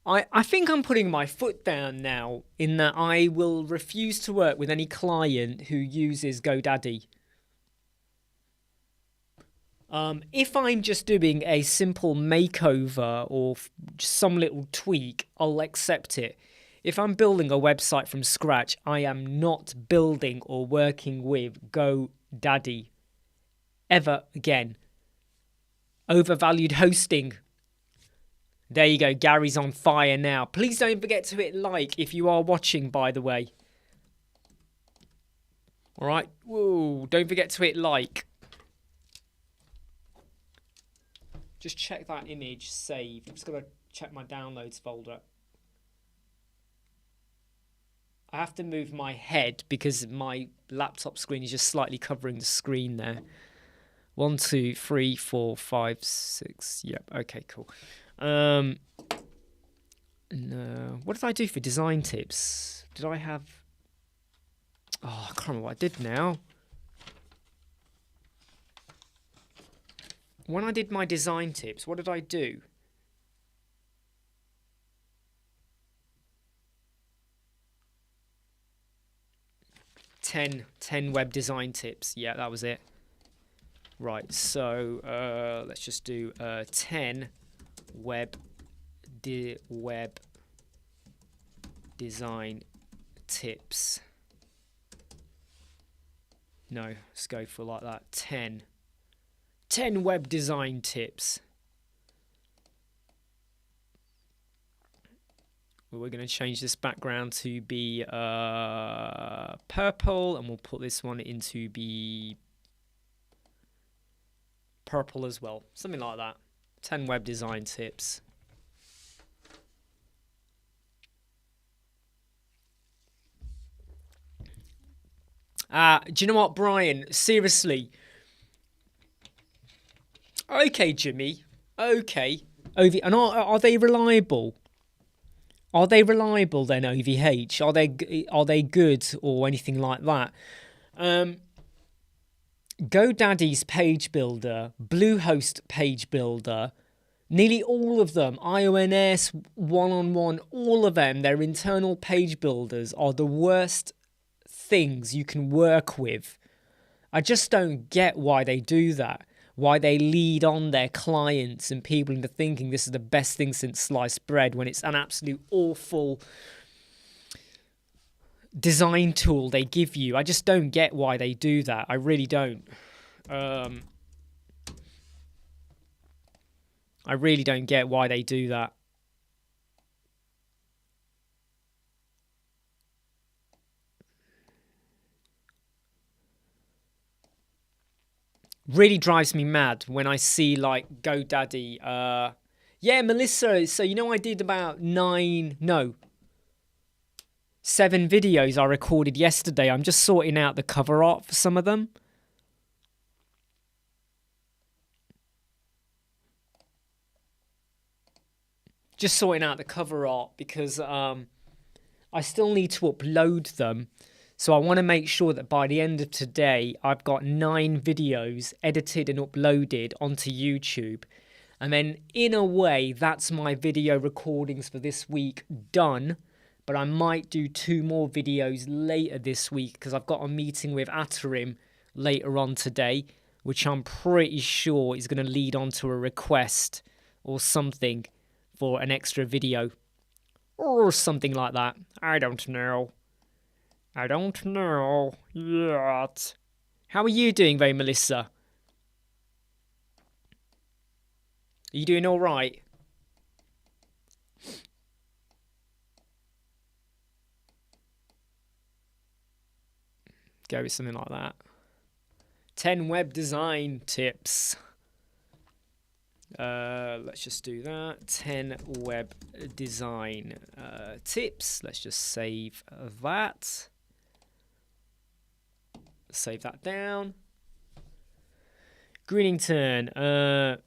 I think I'm putting my foot down now in that I will refuse to work with any client who uses GoDaddy. If I'm just doing a simple makeover or some little tweak, I'll accept it. If I'm building a website from scratch, I am not building or working with GoDaddy ever again. Overvalued hosting. There you go. Gary's on fire now. Please don't forget to hit like if you are watching, by the way. All right. Whoa. Don't forget to hit like. Just check that image saved. I'm just going to check my downloads folder. I have to move my head because my laptop screen is just slightly covering the screen there. 1, 2, 3, 4, 5, 6. Yep. Okay, cool. No. What did I do for design tips? Did I have... Oh, I can't remember what I did now. When I did my design tips, what did I do? Ten web design tips. Yeah, that was it. Right, so let's just do 10 web design tips. No, let's go for like that. 10 web design tips. We're going to change this background to be purple, and we'll put this one into be purple as well. Something like that. 10 web design tips. Do you know what, Brian? Seriously. Okay, Jimmy. Okay. And are they reliable? Are they reliable then, OVH? Are they good or anything like that? GoDaddy's page builder, Bluehost page builder, nearly all of them, IONS, one-on-one, all of them, their internal page builders are the worst things you can work with. I just don't get why they do that. Why they lead on their clients and people into thinking this is the best thing since sliced bread when it's an absolute awful design tool they give you. I just don't get why they do that. I really don't. I really don't get why they do that. Really drives me mad when I see like GoDaddy. Yeah, Melissa, so you know I did about 7 videos I recorded yesterday. I'm just sorting out the cover art for some of them. Just sorting out the cover art because I still need to upload them. So I want to make sure that by the end of today, I've got 9 videos edited and uploaded onto YouTube. And then in a way, that's my video recordings for this week done. But I might do 2 more videos later this week because I've got a meeting with Atarim later on today, which I'm pretty sure is going to lead on to a request or something for an extra video or something like that. I don't know. I don't know yet. How are you doing, though, Melissa? Are you doing all right? Go with something like that. 10 web design tips. Let's just do that. 10 web design tips. Let's just save that. Save that down. Greenington. I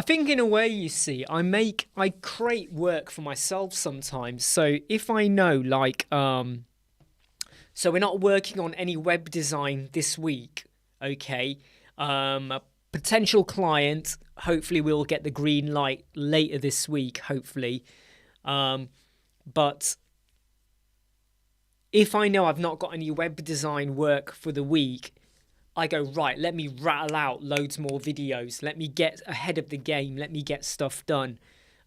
think in a way, you see, I create work for myself sometimes. So if I know, like, so we're not working on any web design this week, Okay. A potential client. Hopefully, we'll get the green light later this week. Hopefully, but if I know I've not got any web design work for the week, I go, right, let me rattle out loads more videos. Let me get ahead of the game. Let me get stuff done.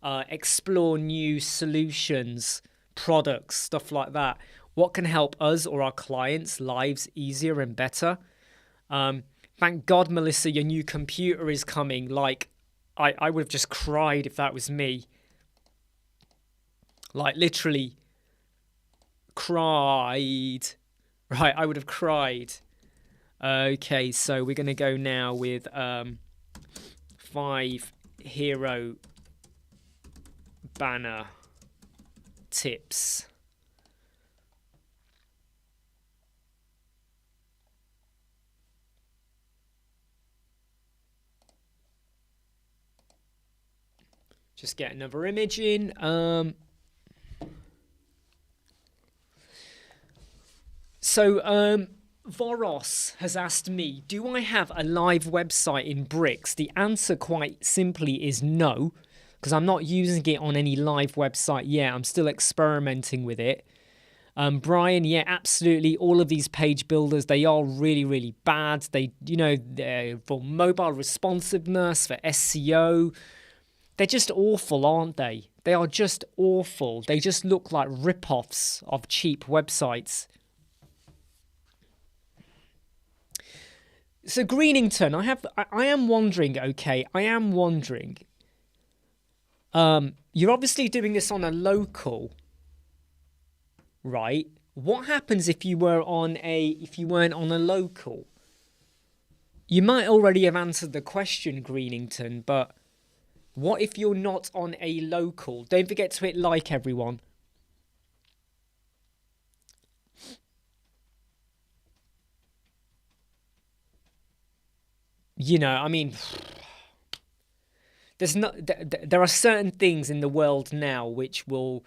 Explore new solutions, products, stuff like that. What can help us or our clients' lives easier and better? Thank God, Melissa, your new computer is coming. Like, I would have just cried if that was me. Like, literally cried. Right, I would have cried. Okay, so we're going to go now with 5 hero banner tips. Just get another image in. Voros has asked me, do I have a live website in Bricks? The answer quite simply is no, because I'm not using it on any live website yet. I'm still experimenting with it. Brian, yeah, absolutely. All of these page builders, they are really, really bad. They're for mobile responsiveness, for SEO. They're just awful, aren't they? They are just awful. They just look like rip-offs of cheap websites. So Greenington, I am wondering, you're obviously doing this on a local, right? What happens if you weren't on a local? You might already have answered the question, Greenington, but what if you're not on a local? Don't forget to hit like, everyone. I mean, there are certain things in the world now which will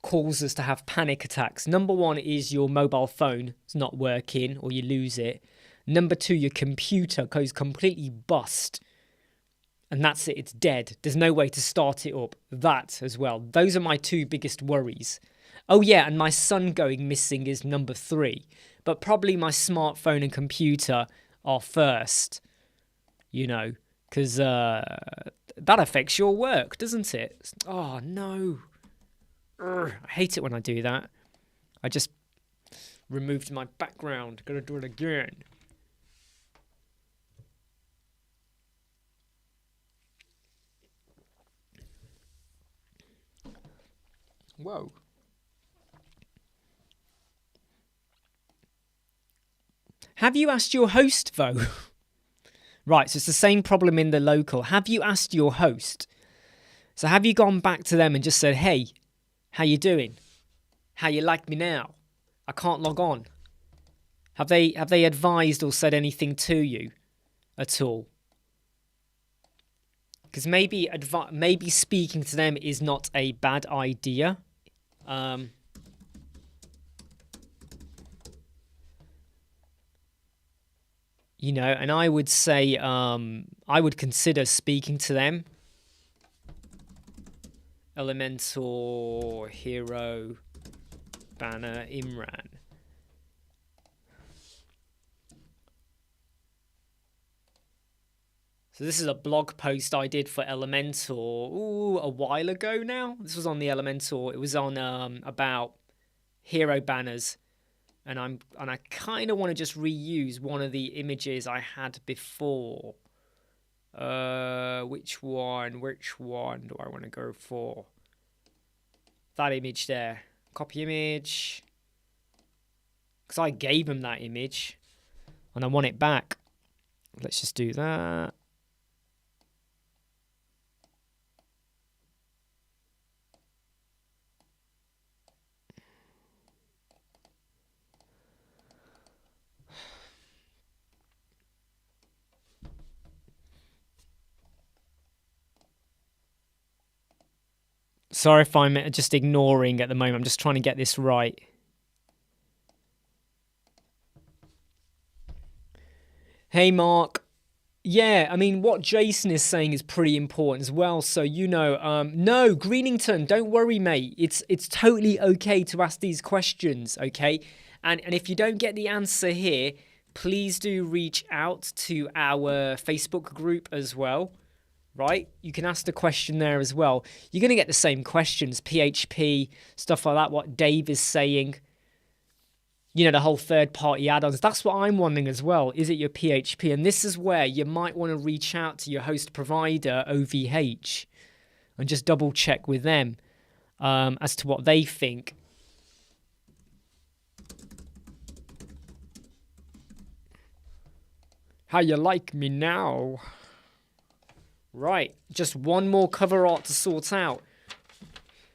cause us to have panic attacks. Number one is your mobile phone is not working or you lose it. Number two, your computer goes completely bust. And that's it, it's dead. There's no way to start it up. That as well. Those are my two biggest worries. Oh yeah, and my son going missing is number 3. But probably my smartphone and computer are first. Because that affects your work, doesn't it? Oh, no. I hate it when I do that. I just removed my background. Gotta do it again. Whoa. Have you asked your host, though? Right, so it's the same problem in the local. Have you asked your host? So have you gone back to them and just said, hey, how you doing? How you like me now? I can't log on. Have they advised or said anything to you at all? Because maybe speaking to them is not a bad idea. And I would say I would consider speaking to them. Elementor, Hero, Banner, Imran. So this is a blog post I did for Elementor a while ago now. This was on the Elementor. It was on about hero banners. And I kind of want to just reuse one of the images I had before. Which one do I want to go for? That image there. Copy image. Because I gave him that image. And I want it back. Let's just do that. Sorry if I'm just ignoring at the moment. I'm just trying to get this right. Hey, Mark. Yeah, I mean, what Jason is saying is pretty important as well. So, no, Greenington, don't worry, mate. It's totally okay to ask these questions, okay? And if you don't get the answer here, please do reach out to our Facebook group as well, right? You can ask the question there as well. You're going to get the same questions, PHP, stuff like that, what Dave is saying. The whole third-party add-ons. That's what I'm wondering as well. Is it your PHP? And this is where you might want to reach out to your host provider, OVH, and just double-check with them as to what they think. How you like me now? Right, just one more cover art to sort out.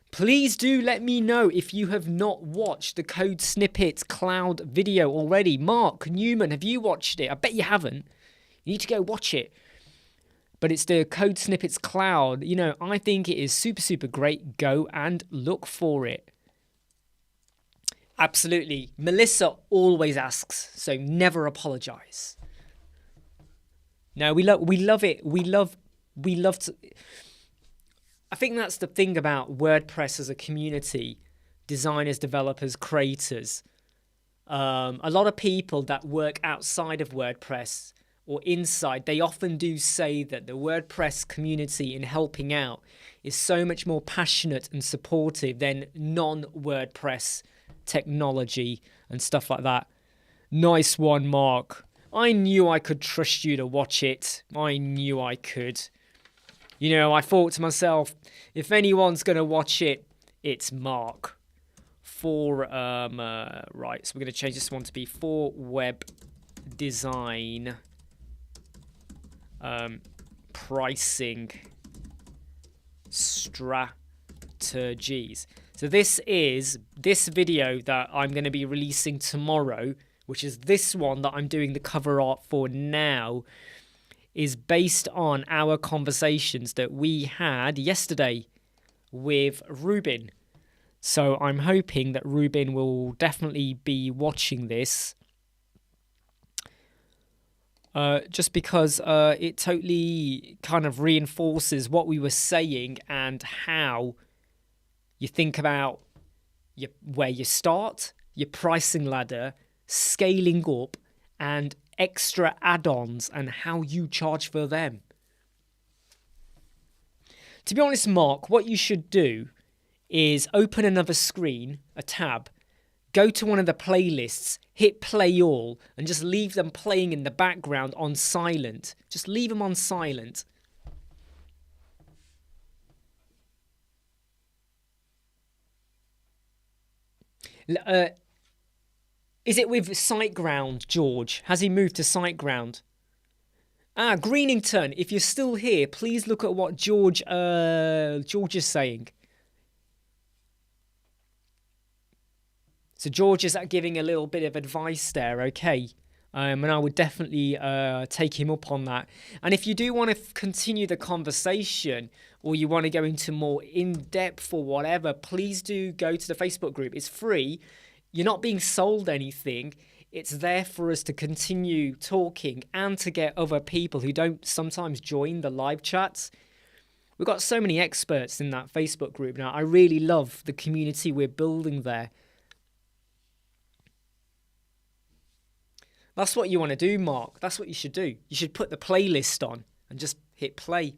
Please do let me know if you have not watched the Code Snippets Cloud video already. Mark Newman, have you watched it? I bet you haven't. You need to go watch it. But it's the Code Snippets Cloud. I think it is super, super great. Go and look for it. Absolutely. Melissa always asks, so never apologize. No, we love it. We love to... I think that's the thing about WordPress as a community, designers, developers, creators. A lot of people that work outside of WordPress or inside, they often do say that the WordPress community in helping out is so much more passionate and supportive than non-WordPress technology and stuff like that. Nice one, Mark. I knew I could trust you to watch it. I knew I could. I thought to myself, if anyone's going to watch it, it's Mark. Right, so we're going to change this one to be for web design pricing strategies. So this video that I'm going to be releasing tomorrow, which is this one that I'm doing the cover art for now, is based on our conversations that we had yesterday with Ruben. So I'm hoping that Ruben will definitely be watching this. Just because it totally kind of reinforces what we were saying and how you think about where you start, your pricing ladder, scaling up, and extra add-ons and how you charge for them. To be honest, Mark, what you should do is open another screen, a tab, go to one of the playlists, hit play all, and just leave them playing in the background on silent. Just leave them on silent. Is it with SiteGround, George? Has he moved to SiteGround? Greenington, if you're still here, please look at what George is saying. So George is giving a little bit of advice there, okay? And I would definitely take him up on that. And if you do want to continue the conversation or you want to go into more in-depth or whatever, please do go to the Facebook group. It's free. You're not being sold anything. It's there for us to continue talking and to get other people who don't sometimes join the live chats. We've got so many experts in that Facebook group now. I really love the community we're building there. That's what you want to do, Mark. That's what you should do. You should put the playlist on and just hit play.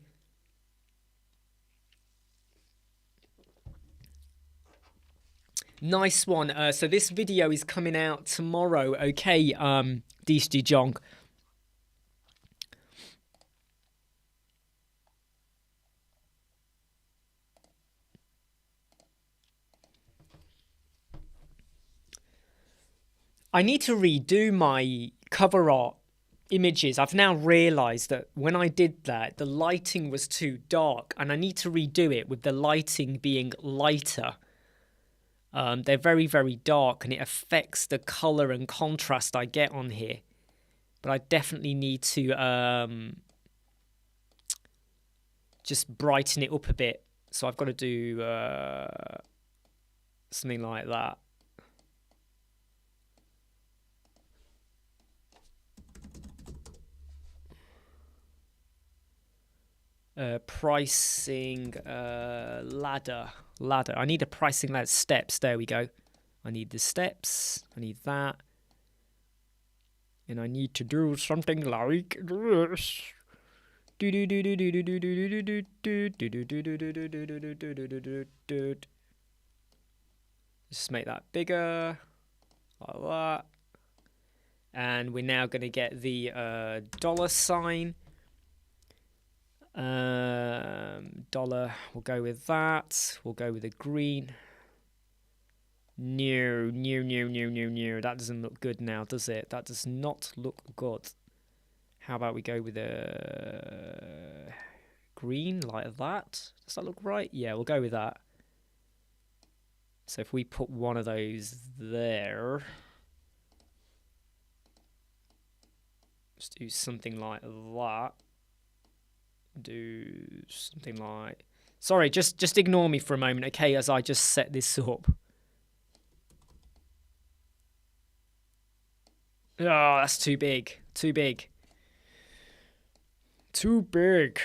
Nice one. So this video is coming out tomorrow. Okay, DSD Jong. I need to redo my cover art images. I've now realized that when I did that, the lighting was too dark, and I need to redo it with the lighting being lighter. They're very, very dark, and it affects the color and contrast I get on here. But I definitely need to just brighten it up a bit. So I've got to do something like that. Pricing ladder. I need a pricing ladder. Steps. There we go. I need the steps. I need that. And I need to do something like this. Just make that bigger. Like that. And we're now going to get the $sign. Dollar, we'll go with that. We'll go with a green. No. That doesn't look good now, does it? That does not look good. How about we go with a green like that? Does that look right? Yeah, we'll go with that. So if we put one of those there, let's do something like that. Do something like... Sorry, just ignore me for a moment, okay, as I just set this up. Oh, that's too big. Too big. Too big.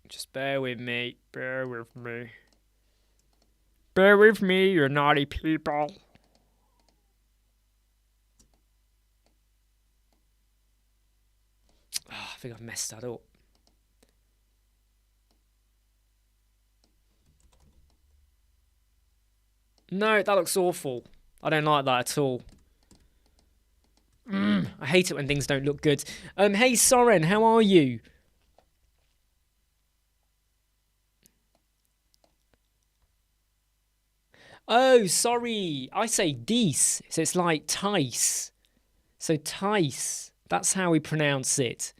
Just bear with me. Bear with me. Bear with me, you naughty people. Oh, I think I've messed that up. No, that looks awful. I don't like that at all. I hate it when things don't look good. Hey Soren, how are you? Oh, sorry. I say Dice, so it's like Tice. So Tice, that's how we pronounce it.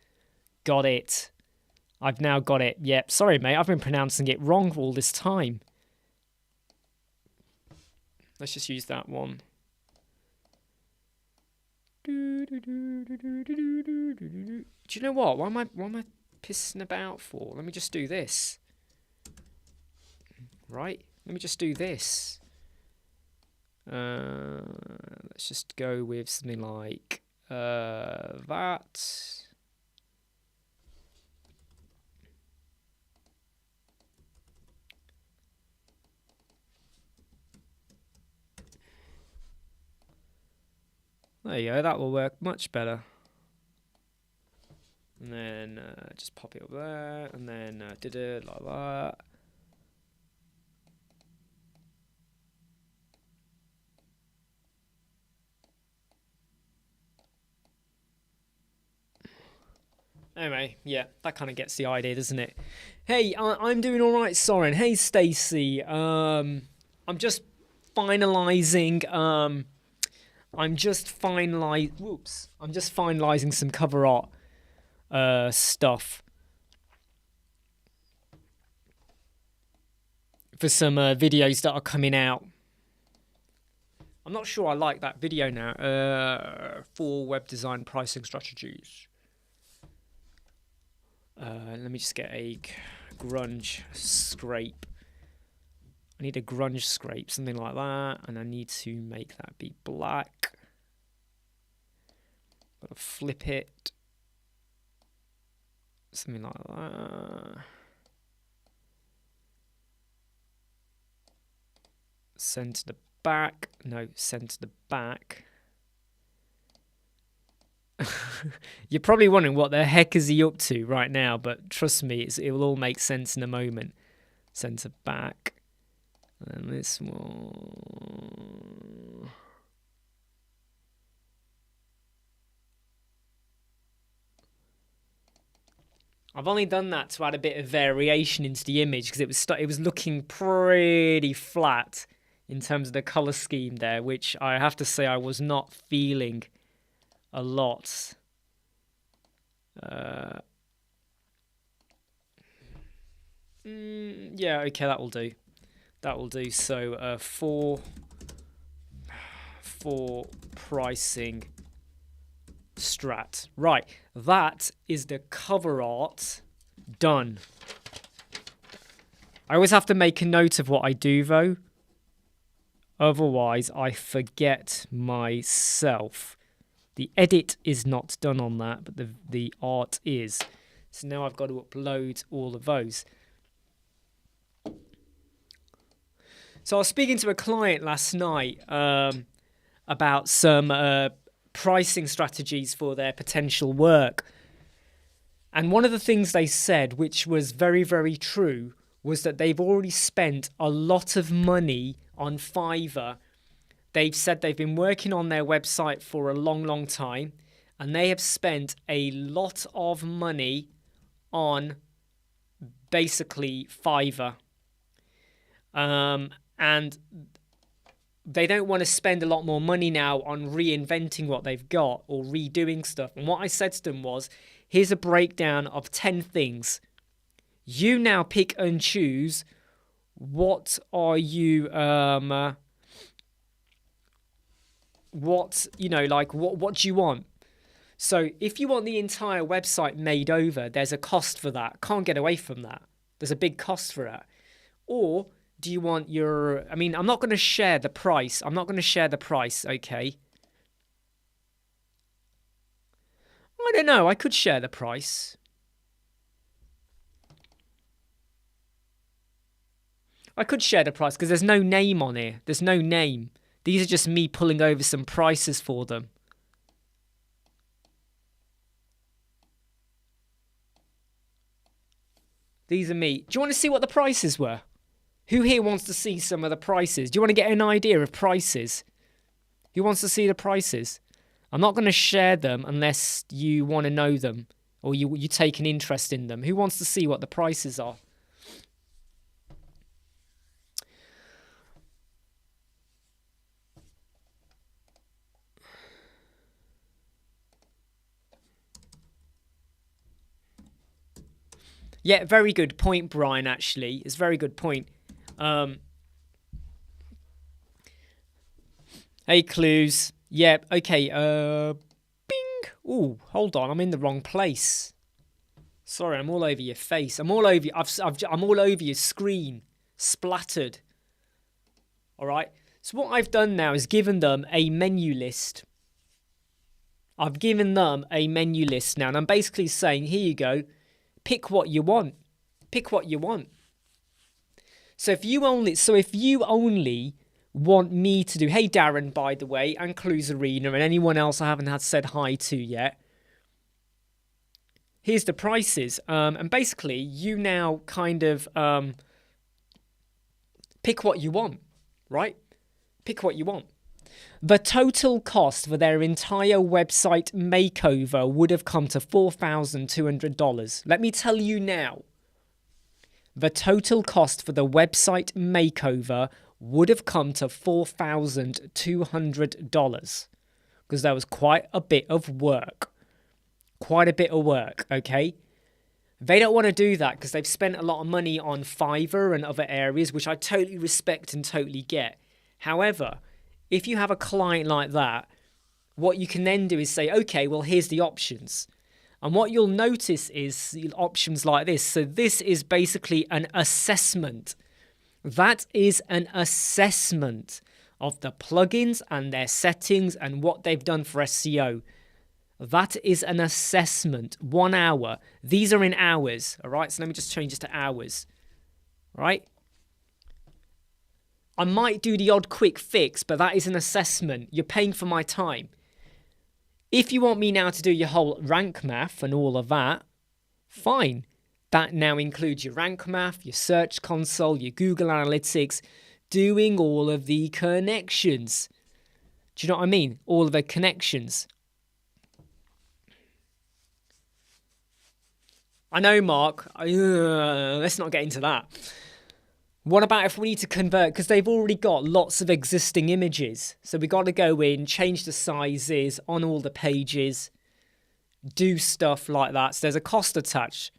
Got it. I've now got it. Yep, sorry mate, I've been pronouncing it wrong all this time. Let's just use that one. Do you know what? What am I pissing about for? Let me just do this. Right? Let me just do this. Let's just go with something like that. There you go, that will work much better. And then just pop it up there, and then did it like that. Anyway, yeah, that kind of gets the idea, doesn't it? Hey, I'm doing all right, Soren. Hey, Stacy. I'm just finalizing. I'm just finalizing some cover art stuff for some videos that are coming out. I'm not sure I like that video now. 4 web design pricing strategies. Let me just get a grunge scrape. I need a grunge scrape, something like that, and I need to make that be black. Gotta flip it. Something like that. Send to the back. No, send to the back. You're probably wondering what the heck is he up to right now, but trust me, it will all make sense in a moment. Send to back. And this one. I've only done that to add a bit of variation into the image because it was looking pretty flat in terms of the color scheme there, which I have to say I was not feeling a lot. Yeah, okay, that will do. That will do. So for pricing strat. Right, that is the cover art done. I always have to make a note of what I do, though. Otherwise, I forget myself. The edit is not done on that, but the art is. So now I've got to upload all of those. So I was speaking to a client last night about some pricing strategies for their potential work. And one of the things they said, which was very, very true, was that they've already spent a lot of money on Fiverr. They've said they've been working on their website for a long, long time, and they have spent a lot of money on basically Fiverr. And they don't want to spend a lot more money now on reinventing what they've got or redoing stuff. And what I said to them was, here's a breakdown of 10 things. You now pick and choose what are you, what do you want? So if you want the entire website made over, there's a cost for that. Can't get away from that. There's a big cost for that. Or do you want your, I'm not going to share the price. Okay? I don't know. I could share the price. Because there's no name on here. There's no name. These are just me pulling over some prices for them. These are me. Do you want to see what the prices were? Who here wants to see some of the prices? Do you want to get an idea of prices? Who wants to see the prices? I'm not going to share them unless you want to know them or you take an interest in them. Who wants to see what the prices are? Yeah, very good point, Brian, actually. It's a very good point. Hey, Clues. Yep, okay. Bing. Ooh, hold on. I'm in the wrong place. Sorry, I'm all over your face. I'm all over you. I'm all over your screen. Splattered. All right. So what I've done now is given them a menu list. I've given them a menu list now. And I'm basically saying, here you go. Pick what you want. Pick what you want. So if you only want me to do, hey Darren, by the way, and Clues Arena, and anyone else I haven't had said hi to yet. Here's the prices. And basically, you now kind of pick what you want, right? Pick what you want. The total cost for their entire website makeover would have come to $4,200. Let me tell you now. The total cost for the website makeover would have come to $4,200 because there was quite a bit of work. Okay? They don't want to do that because they've spent a lot of money on Fiverr and other areas, which I totally respect and totally get. However, if you have a client like that, what you can then do is say, okay, well, here's the options. And what you'll notice is options like this. So this is basically an assessment. That is an assessment of the plugins and their settings and what they've done for SEO. That is an assessment. 1 hour. These are in hours. All right. So let me just change this to hours. All right. I might do the odd quick fix, but that is an assessment. You're paying for my time. If you want me now to do your whole rank math and all of that, fine. That now includes your rank math, your search console, your Google Analytics, doing all of the connections. Do you know what I mean? All of the connections. I know, Mark. Let's not get into that. What about if we need to convert? Because they've already got lots of existing images. So we've got to go in, change the sizes on all the pages, do stuff like that. So there's a cost attached.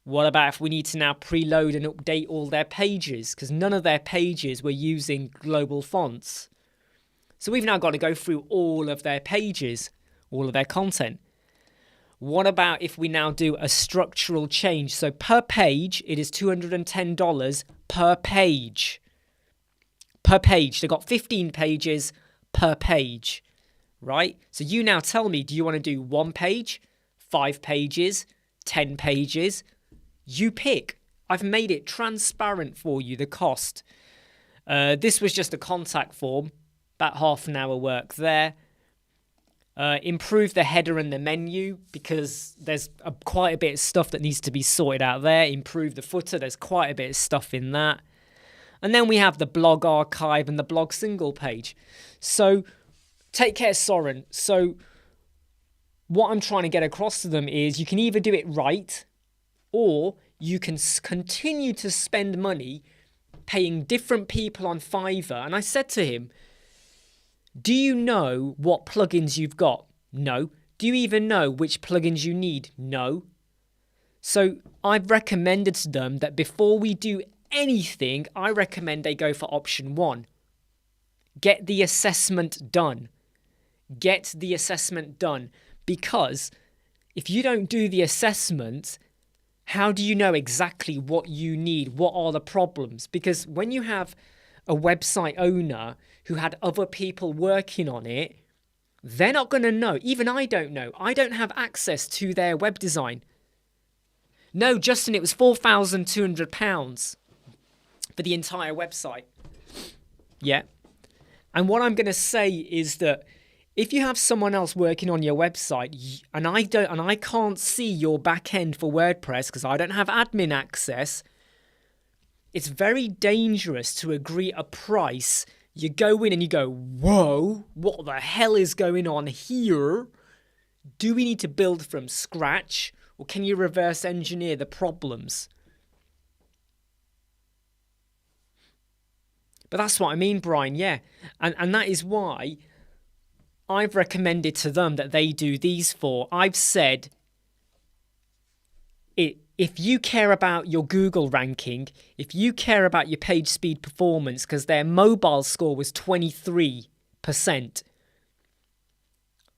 What about if we need to now preload and update all their pages? Because none of their pages were using global fonts. So we've now got to go through all of their pages, all of their content. What about if we now do a structural change? So per page, it is $210 per page. Per page. They've got 15 pages per page, right? So you now tell me, do you want to do 1 page, 5 pages, 10 pages? You pick. I've made it transparent for you, the cost. This was just a contact form, about half an hour work there. Improve the header and the menu because there's quite a bit of stuff that needs to be sorted out there. Improve the footer, there's quite a bit of stuff in that. And then we have the blog archive and the blog single page. So take care, Soren. So what I'm trying to get across to them is you can either do it right or you can continue to spend money paying different people on Fiverr. And I said to him, do you know what plugins you've got? No. Do you even know which plugins you need? No. So I've recommended to them that before we do anything, I recommend they go for option 1. Get the assessment done. Get the assessment done. Because if you don't do the assessment, how do you know exactly what you need? What are the problems? Because when you have a website owner who had other people working on it, they're not going to know. Even I don't know. I don't have access to their web design. No, Justin, it was £4,200 for the entire website. Yeah. And what I'm going to say is that if you have someone else working on your website and I can't see your back end for WordPress because I don't have admin access, it's very dangerous to agree a price. You go in and you go, whoa, what the hell is going on here? Do we need to build from scratch or can you reverse engineer the problems? But that's what I mean, Brian, yeah. And that is why I've recommended to them that they do these 4. I've said, if you care about your Google ranking, if you care about your page speed performance, because their mobile score was 23%.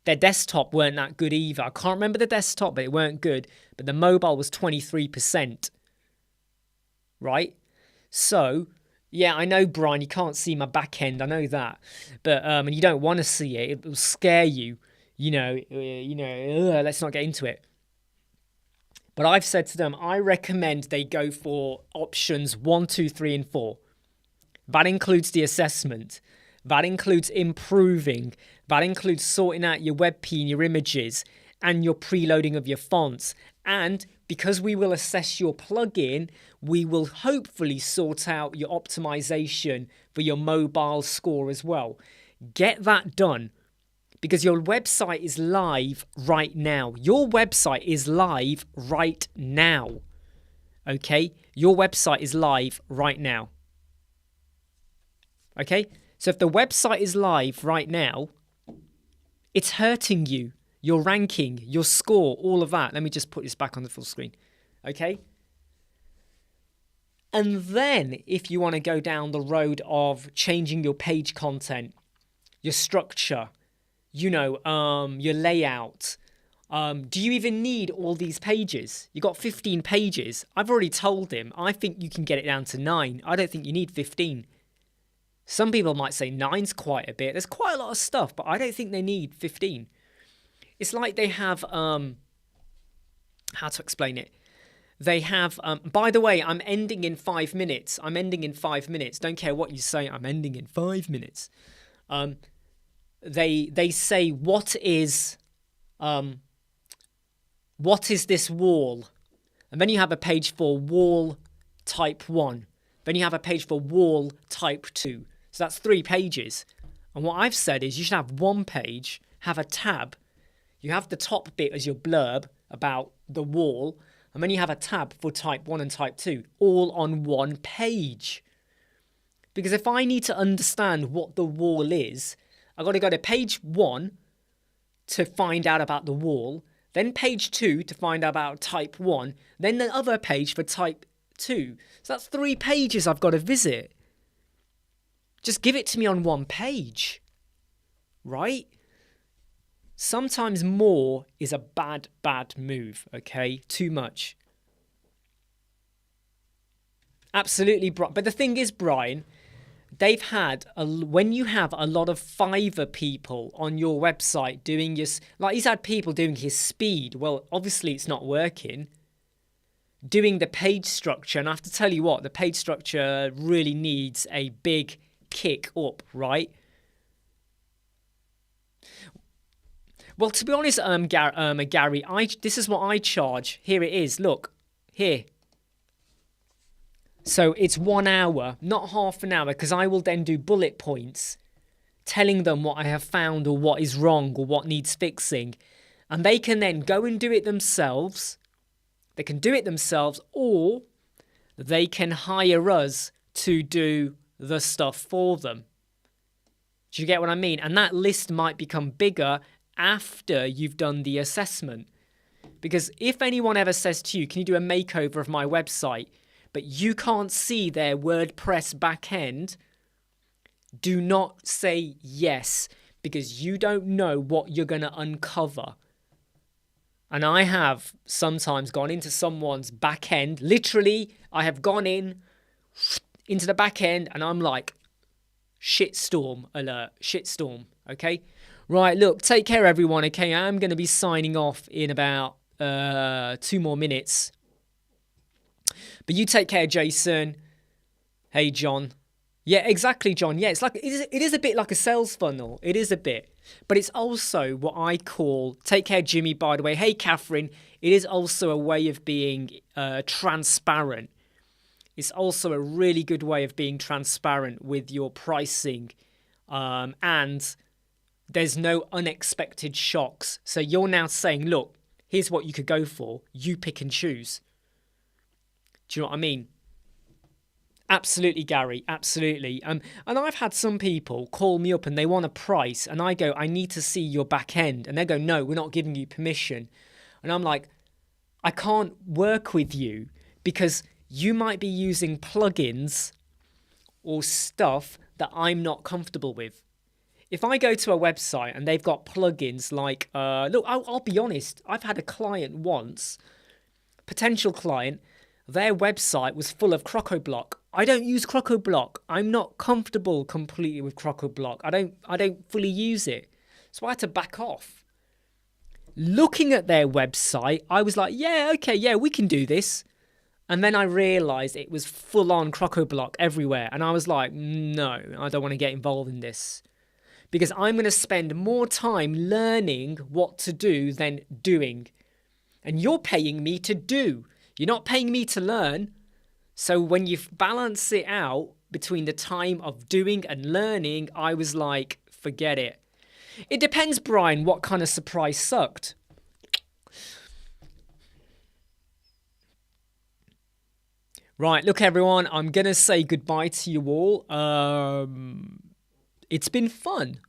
Their desktop weren't that good either. I can't remember the desktop, but it weren't good. But the mobile was 23%. Right? So, yeah, I know, Brian, you can't see my back end. I know that. But and you don't want to see it. It will scare you. Let's not get into it. But I've said to them, I recommend they go for options 1, 2, 3, and 4. That includes the assessment. That includes improving. That includes sorting out your WebP and your images and your preloading of your fonts. And because we will assess your plugin, we will hopefully sort out your optimization for your mobile score as well. Get that done. Because your website is live right now. Your website is live right now. Okay? Your website is live right now. Okay? So if the website is live right now, it's hurting you. Your ranking, your score, all of that. Let me just put this back on the full screen. Okay? And then if you want to go down the road of changing your page content, your structure, your layout. Do you even need all these pages? You got 15 pages. I've already told him, I think you can get it down to 9. I don't think you need 15. Some people might say 9's quite a bit. There's quite a lot of stuff, but I don't think they need 15. It's like they have, how to explain it? They have, by the way, I'm ending in 5 minutes. Don't care what you say, I'm ending in 5 minutes. They say, what is this wall? And then you have a page for wall type 1. Then you have a page for wall type 2. So that's 3 pages. And what I've said is you should have 1 page, have a tab. You have the top bit as your blurb about the wall. And then you have a tab for type 1 and type 2, all on 1 page. Because if I need to understand what the wall is, I've got to go to page 1 to find out about the wall, then page 2 to find out about type 1, then the other page for type 2. So that's 3 pages I've got to visit. Just give it to me on 1 page, right? Sometimes more is a bad move, okay? Too much. Absolutely, but the thing is, Brian, they've had when you have a lot of Fiverr people on your website doing he's had people doing his speed. Well, obviously it's not working. Doing the page structure, and I have to tell you what, the page structure really needs a big kick up, right? Well, to be honest, Gary, this is what I charge. Here it is. Look, here. So it's 1 hour, not half an hour, because I will then do bullet points telling them what I have found or what is wrong or what needs fixing. And they can then go and do it themselves. They can do it themselves, or they can hire us to do the stuff for them. Do you get what I mean? And that list might become bigger after you've done the assessment. Because if anyone ever says to you, can you do a makeover of my website, but you can't see their WordPress backend, do not say yes, because you don't know what you're going to uncover. And I have sometimes gone into someone's backend. Literally, I have gone into the backend and I'm like, shitstorm alert, shitstorm, okay? Right, look, take care, everyone, okay? I'm going to be signing off in about 2 more minutes. But you take care, Jason. Hey, John. Yeah, exactly, John. Yeah, it is a bit like a sales funnel. It is a bit. But it's also what I call, take care, Jimmy, by the way. Hey, Catherine. It is also a way of being transparent. It's also a really good way of being transparent with your pricing. And there's no unexpected shocks. So you're now saying, look, here's what you could go for. You pick and choose. Do you know what I mean? Absolutely, Gary. Absolutely. And I've had some people call me up and they want a price. And I go, I need to see your back end. And they go, no, we're not giving you permission. And I'm like, I can't work with you because you might be using plugins or stuff that I'm not comfortable with. If I go to a website and they've got plugins like, look, I'll be honest. I've had a client once, potential client, their website was full of CrocoBlock. I don't use CrocoBlock. I'm not comfortable completely with CrocoBlock. I don't fully use it. So I had to back off. Looking at their website, I was like, yeah, okay, yeah, we can do this. And then I realized it was full on CrocoBlock everywhere. And I was like, no, I don't want to get involved in this. Because I'm going to spend more time learning what to do than doing. And you're paying me to do. You're not paying me to learn. So when you balance it out between the time of doing and learning, I was like, forget it. It depends, Brian, what kind of surprise sucked. Right, look, everyone, I'm going to say goodbye to you all. It's been fun.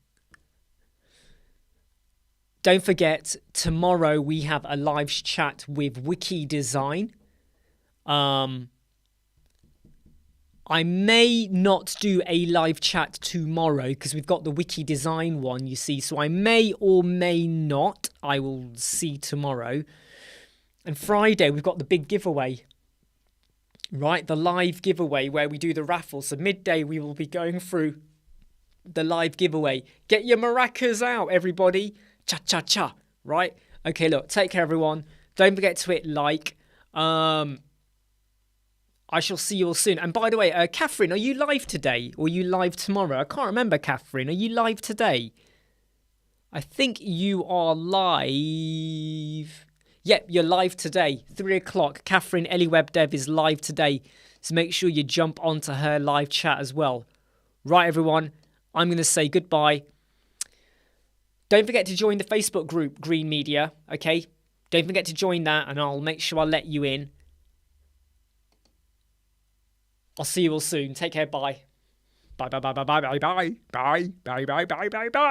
Don't forget, tomorrow we have a live chat with Wiki Design. I may not do a live chat tomorrow because we've got the Wiki Design one, you see. So I may or may not. I will see tomorrow. And Friday, we've got the big giveaway. Right, the live giveaway where we do the raffle. So midday, we will be going through the live giveaway. Get your maracas out, everybody. Cha-cha-cha, right? Okay, look, take care, everyone. Don't forget to hit like. I shall see you all soon. And by the way, Catherine, are you live today or are you live tomorrow? I can't remember, Catherine. Are you live today? I think you are live. Yep, you're live today. 3 o'clock. Catherine Ellie Web Dev is live today. So make sure you jump onto her live chat as well. Right, everyone. I'm going to say goodbye. Don't forget to join the Facebook group, Green Media. Okay? Don't forget to join that and I'll make sure I let you in. I'll see you all soon. Take care. Bye. Bye, bye, bye, bye, bye, bye, bye, bye, bye, bye, bye, bye, bye, bye.